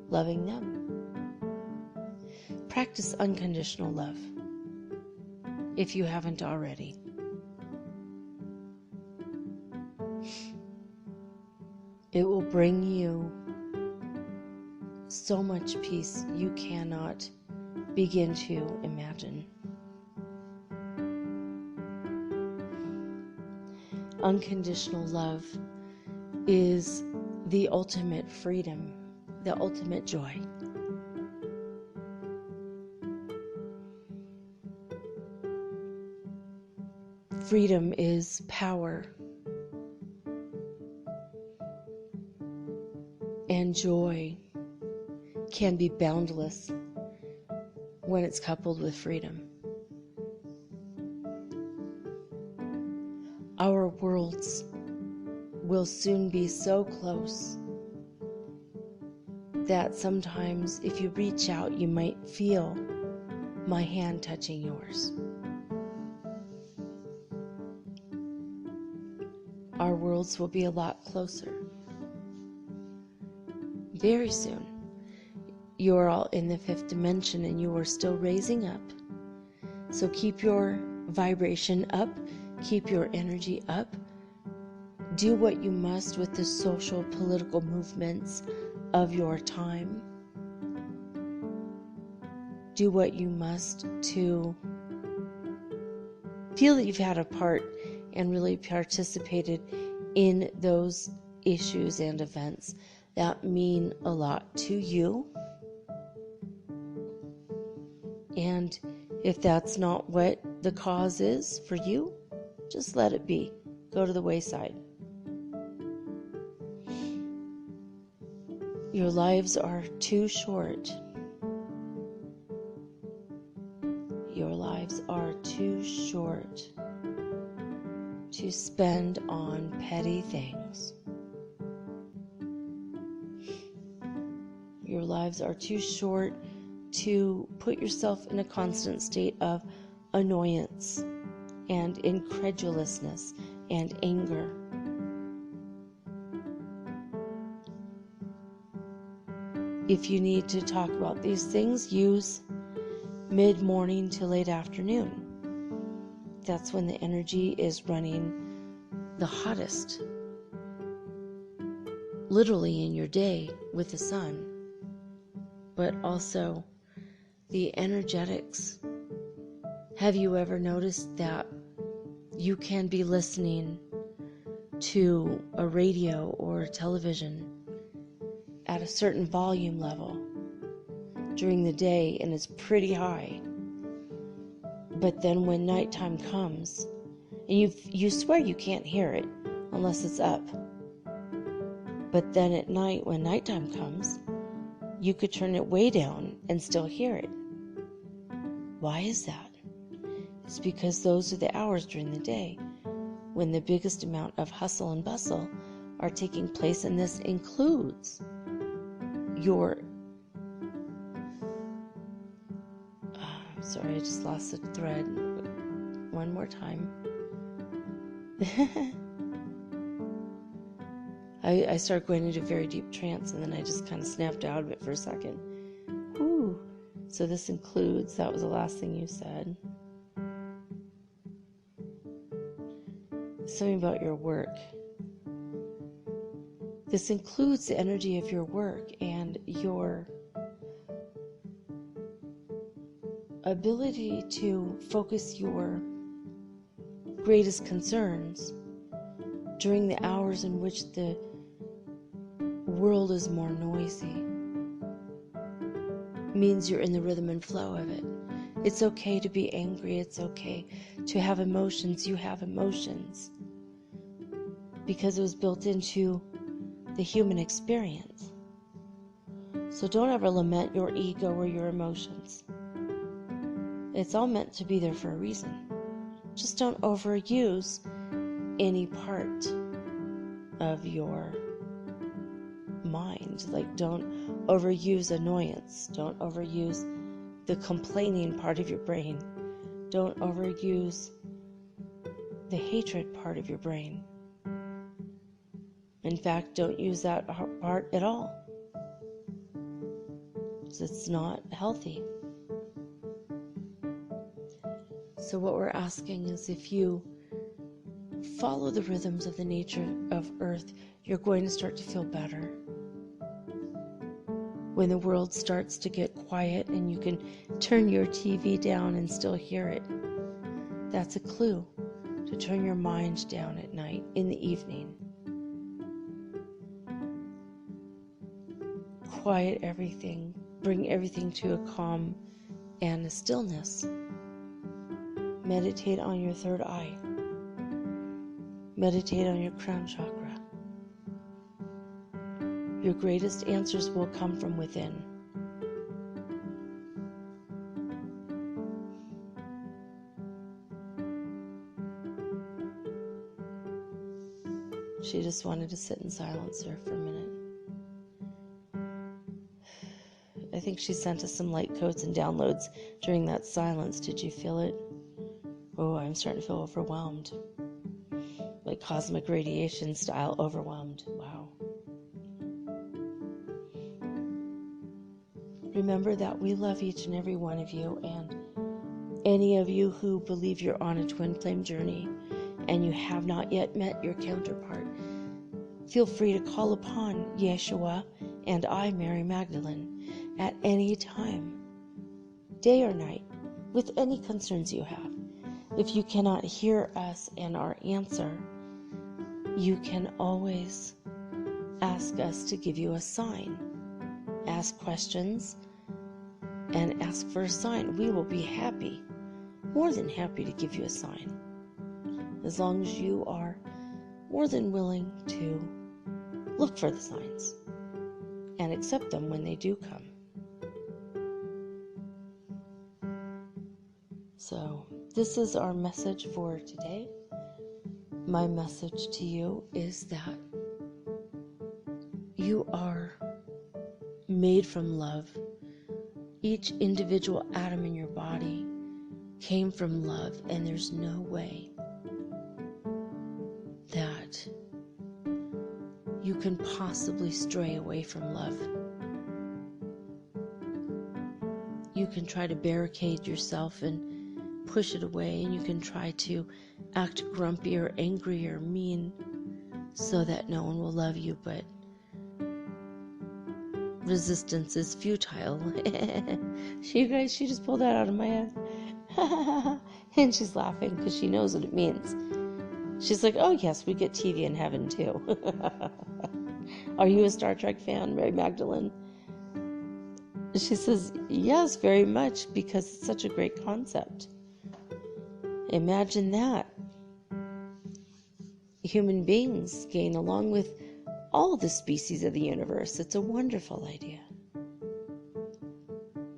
loving them. Practice unconditional love if you haven't already. It will bring you so much peace you cannot begin to imagine. Unconditional love is the ultimate freedom, the ultimate joy. Freedom is power, and joy can be boundless when it's coupled with freedom. Our worlds will soon be so close that sometimes if you reach out, you might feel my hand touching yours. Our worlds will be a lot closer. Very soon. You are all in the fifth dimension and you are still raising up. So keep your vibration up. Keep your energy up. Do what you must with the social, political movements of your time. Do what you must to feel that you've had a part and really participated in those issues and events that mean a lot to you. And if that's not what the cause is for you, just let it be. Go to the wayside. Your lives are too short to spend on petty things. Your lives are too short to put yourself in a constant state of annoyance and incredulousness and anger. If you need to talk about these things, use mid-morning to late afternoon. That's when the energy is running the hottest, literally in your day with the sun, but also the energetics. Have you ever noticed that you can be listening to a radio or television at a certain volume level during the day and it's pretty high, but then when nighttime comes, and you swear you can't hear it unless it's up, but then at night when nighttime comes, you could turn it way down and still hear it. Why is that? It's because those are the hours during the day when the biggest amount of hustle and bustle are taking place, and this includes your sorry, I just lost the thread. One more time. I started going into a very deep trance, and then I just kind of snapped out of it for a second. Whew. So this includes, that was the last thing you said. Something about your work. This includes the energy of your work and your ability to focus your greatest concerns during the hours in which the world is more noisy. Means you're in the rhythm and flow of it. It's okay to be angry. It's okay to have emotions. You have emotions because it was built into the human experience. So don't ever lament your ego or your emotions. It's all meant to be there for a reason. Just don't overuse any part of your mind. Like, don't overuse annoyance. Don't overuse the complaining part of your brain. Don't overuse the hatred part of your brain. In fact, don't use that part at all. Because it's not healthy. So what we're asking is, if you follow the rhythms of the nature of Earth, you're going to start to feel better. When the world starts to get quiet and you can turn your TV down and still hear it, that's a clue to turn your mind down at night, in the evening. Quiet everything, bring everything to a calm and a stillness. Meditate on your third eye. Meditate on your crown chakra. Your greatest answers will come from within. She just wanted to sit in silence here for a minute. I think she sent us some light codes and downloads during that silence. Did you feel it? Oh, I'm starting to feel overwhelmed. Like cosmic radiation style overwhelmed. Wow. Remember that we love each and every one of you, and any of you who believe you're on a twin flame journey and you have not yet met your counterpart, feel free to call upon Yeshua and I, Mary Magdalene, at any time, day or night, with any concerns you have. If you cannot hear us and our answer, you can always ask us to give you a sign. Ask questions and ask for a sign. We will be happy, more than happy to give you a sign, as long as you are more than willing to look for the signs and accept them when they do come. So this is our message for today. my message to you is that you are made from love. Each individual atom in your body came from love, and there's no way that you can possibly stray away from love. You can try to barricade yourself and push it away, and you can try to act grumpy or angry or mean so that no one will love you, but resistance is futile. You guys, she just pulled that out of my head. And she's laughing because she knows what it means. She's like, oh yes, we get TV in heaven too. Are you a Star Trek fan, Mary Magdalene? She says, yes, very much, because it's such a great concept. Imagine that. Human beings gain along with all the species of the universe. It's a wonderful idea.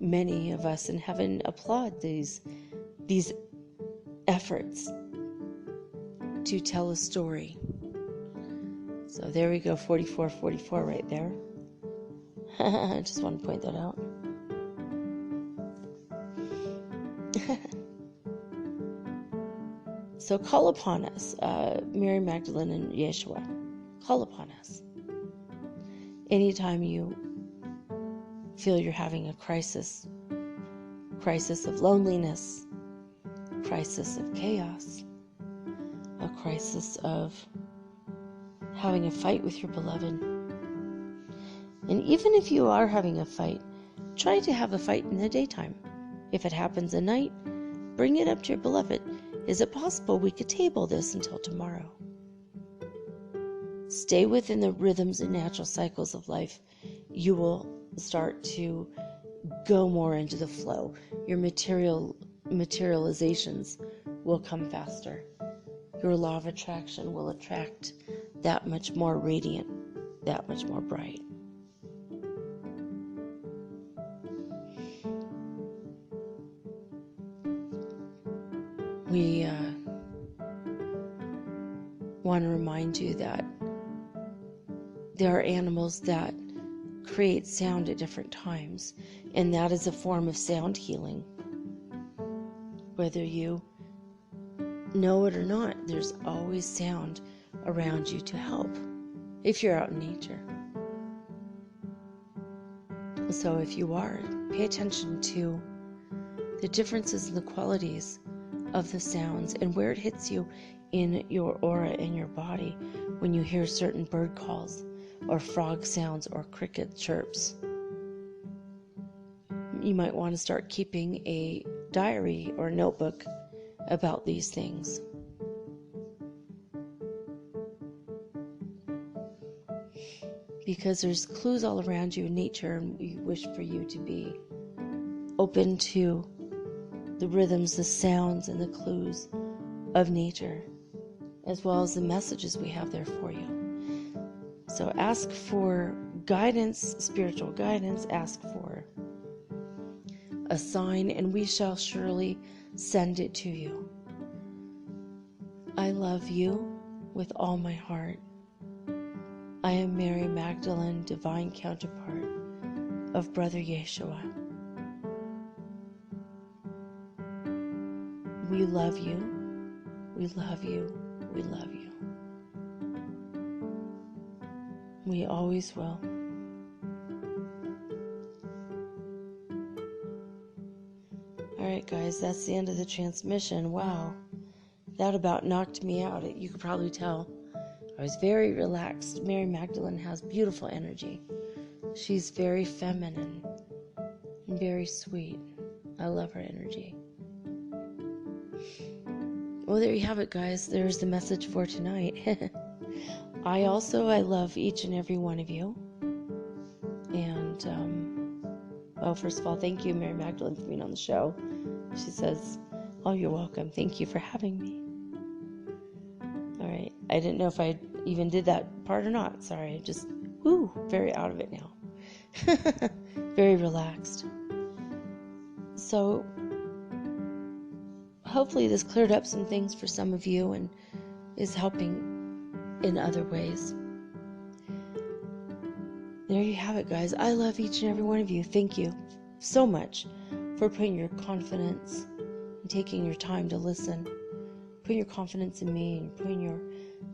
Many of us in heaven applaud these efforts to tell a story. So there we go, 4444 right there. I just want to point that out. So call upon us, Mary Magdalene and Yeshua. Call upon us. Anytime you feel you're having a crisis of loneliness, crisis of chaos, a crisis of having a fight with your beloved. And even if you are having a fight, try to have a fight in the daytime. If it happens at night, bring it up to your beloved. Is it possible we could table this until tomorrow? Stay within the rhythms and natural cycles of life. You will start to go more into the flow. Your materializations will come faster. Your law of attraction will attract that much more radiant, that much more bright. We want to remind you that there are animals that create sound at different times, and that is a form of sound healing. Whether you know it or not, there's always sound around you to help if you're out in nature. So if you are, pay attention to the differences in the qualities of the sounds and where it hits you in your aura and your body when you hear certain bird calls or frog sounds or cricket chirps. You might want to start keeping a diary or notebook about these things. Because there's clues all around you in nature, and we wish for you to be open to the rhythms, the sounds, and the clues of nature, as well as the messages we have there for you. So ask for guidance, spiritual guidance, ask for a sign, and we shall surely send it to you. I love you with all my heart. I am Mary Magdalene, divine counterpart of Brother Yeshua. We love you, we love you, we love you. We always will. Alright guys, that's the end of the transmission. Wow, that about knocked me out. You could probably tell. I was very relaxed. Mary Magdalene has beautiful energy. She's very feminine and very sweet. I love her energy. Well, there you have it, guys. There's the message for tonight. I love each and every one of you. And, well, first of all, thank you, Mary Magdalene, for being on the show. She says, oh, you're welcome. Thank you for having me. All right. I didn't know if I even did that part or not. Sorry. I'm just, very out of it now. Very relaxed. So, hopefully this cleared up some things for some of you, and is helping in other ways. There you have it, guys. I love each and every one of you. Thank you so much for putting your confidence and taking your time to listen. Putting your confidence in me and putting your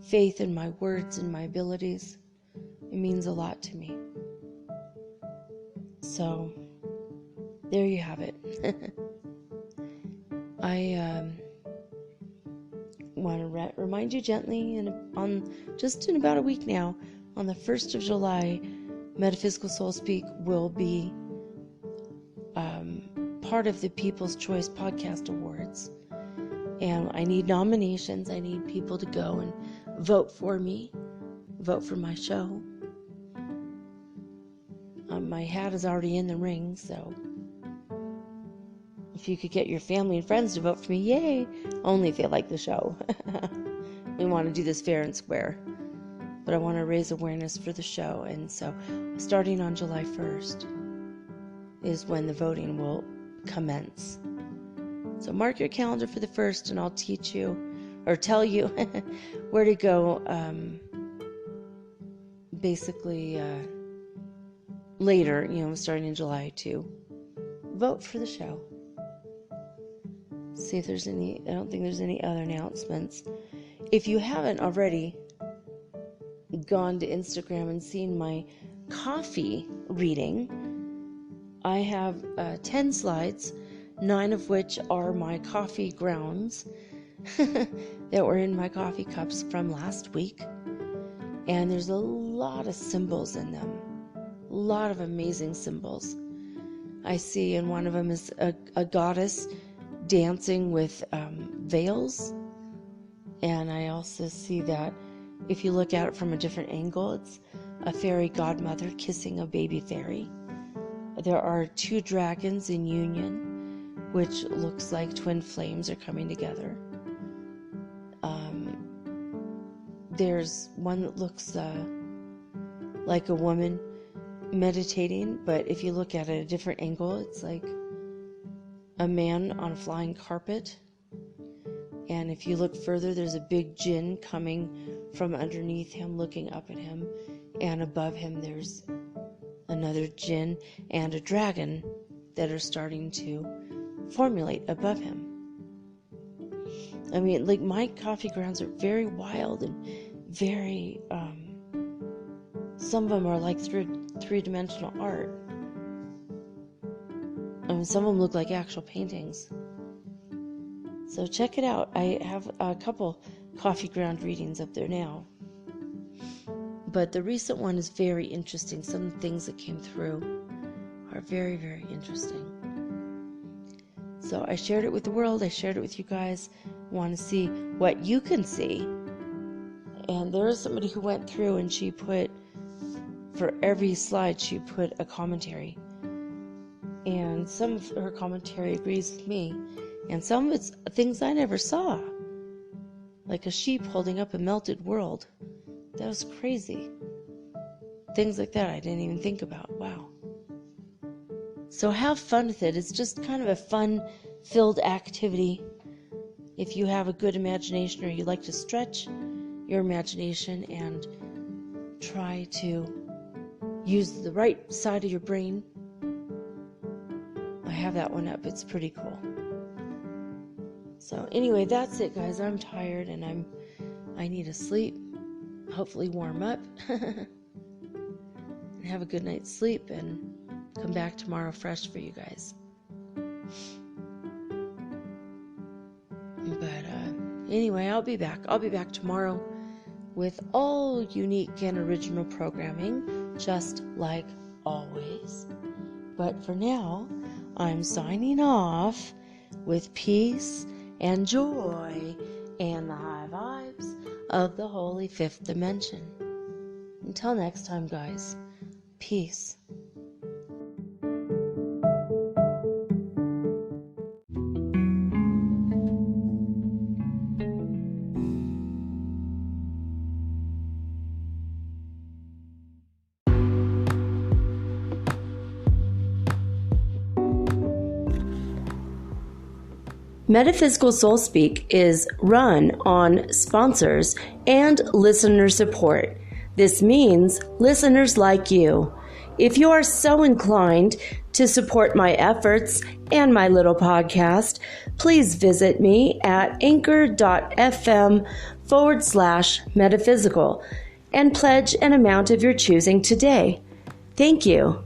faith in my words and my abilities. It means a lot to me. So, there you have it. I want to remind you gently, just in about a week now, on the 1st of July, Metaphysical Soul Speak will be part of the People's Choice Podcast Awards. And I need nominations. I need people to go and vote for me, vote for my show. My hat is already in the ring, so if you could get your family and friends to vote for me, yay! Only if they like the show. We want to do this fair and square. But I want to raise awareness for the show, and so starting on July 1st is when the voting will commence. So mark your calendar for the 1st, and I'll teach you, or tell you, where to go, basically, later, starting in July, to vote for the show. See if there's I don't think there's any other announcements. If you haven't already gone to Instagram and seen my coffee reading, I have 10 slides, 9 of which are my coffee grounds that were in my coffee cups from last week. And there's a lot of symbols in them. A lot of amazing symbols. I see in one of them is a goddess dancing with veils. And I also see that if you look at it from a different angle, it's a fairy godmother kissing a baby fairy. There are 2 dragons in union, which looks like twin flames are coming together. There's one that looks like a woman meditating, but if you look at it at a different angle, it's like a man on a flying carpet. And if you look further, there's a big jinn coming from underneath him, looking up at him. And above him, there's another jinn and a dragon that are starting to formulate above him. I mean, like, my coffee grounds are very wild and very, some of them are like three-dimensional art. I mean, some of them look like actual paintings. So check it out. I have a couple coffee ground readings up there now. But the recent one is very interesting. Some of the things that came through are very, very interesting. So I shared it with the world. I shared it with you guys. Want to see what you can see. And there is somebody who went through and she put, for every slide, she put a commentary. And some of her commentary agrees with me. And some of it's things I never saw. Like a sheep holding up a melted world. That was crazy. Things like that I didn't even think about. Wow. So have fun with it. It's just kind of a fun-filled activity. If you have a good imagination or you like to stretch your imagination and try to use the right side of your brain. I have that one up. It's pretty cool. So anyway, that's it, guys. I'm tired and I need to sleep. Hopefully warm up. And have a good night's sleep and come back tomorrow fresh for you guys. But anyway, I'll be back. I'll be back tomorrow with all unique and original programming, just like always. But for now, I'm signing off with peace and joy and the high vibes of the holy 5th dimension. Until next time, guys, peace. Metaphysical Soul Speak is run on sponsors and listener support. This means listeners like you. If you are so inclined to support my efforts and my little podcast, please visit me at anchor.fm/metaphysical and pledge an amount of your choosing today. Thank you.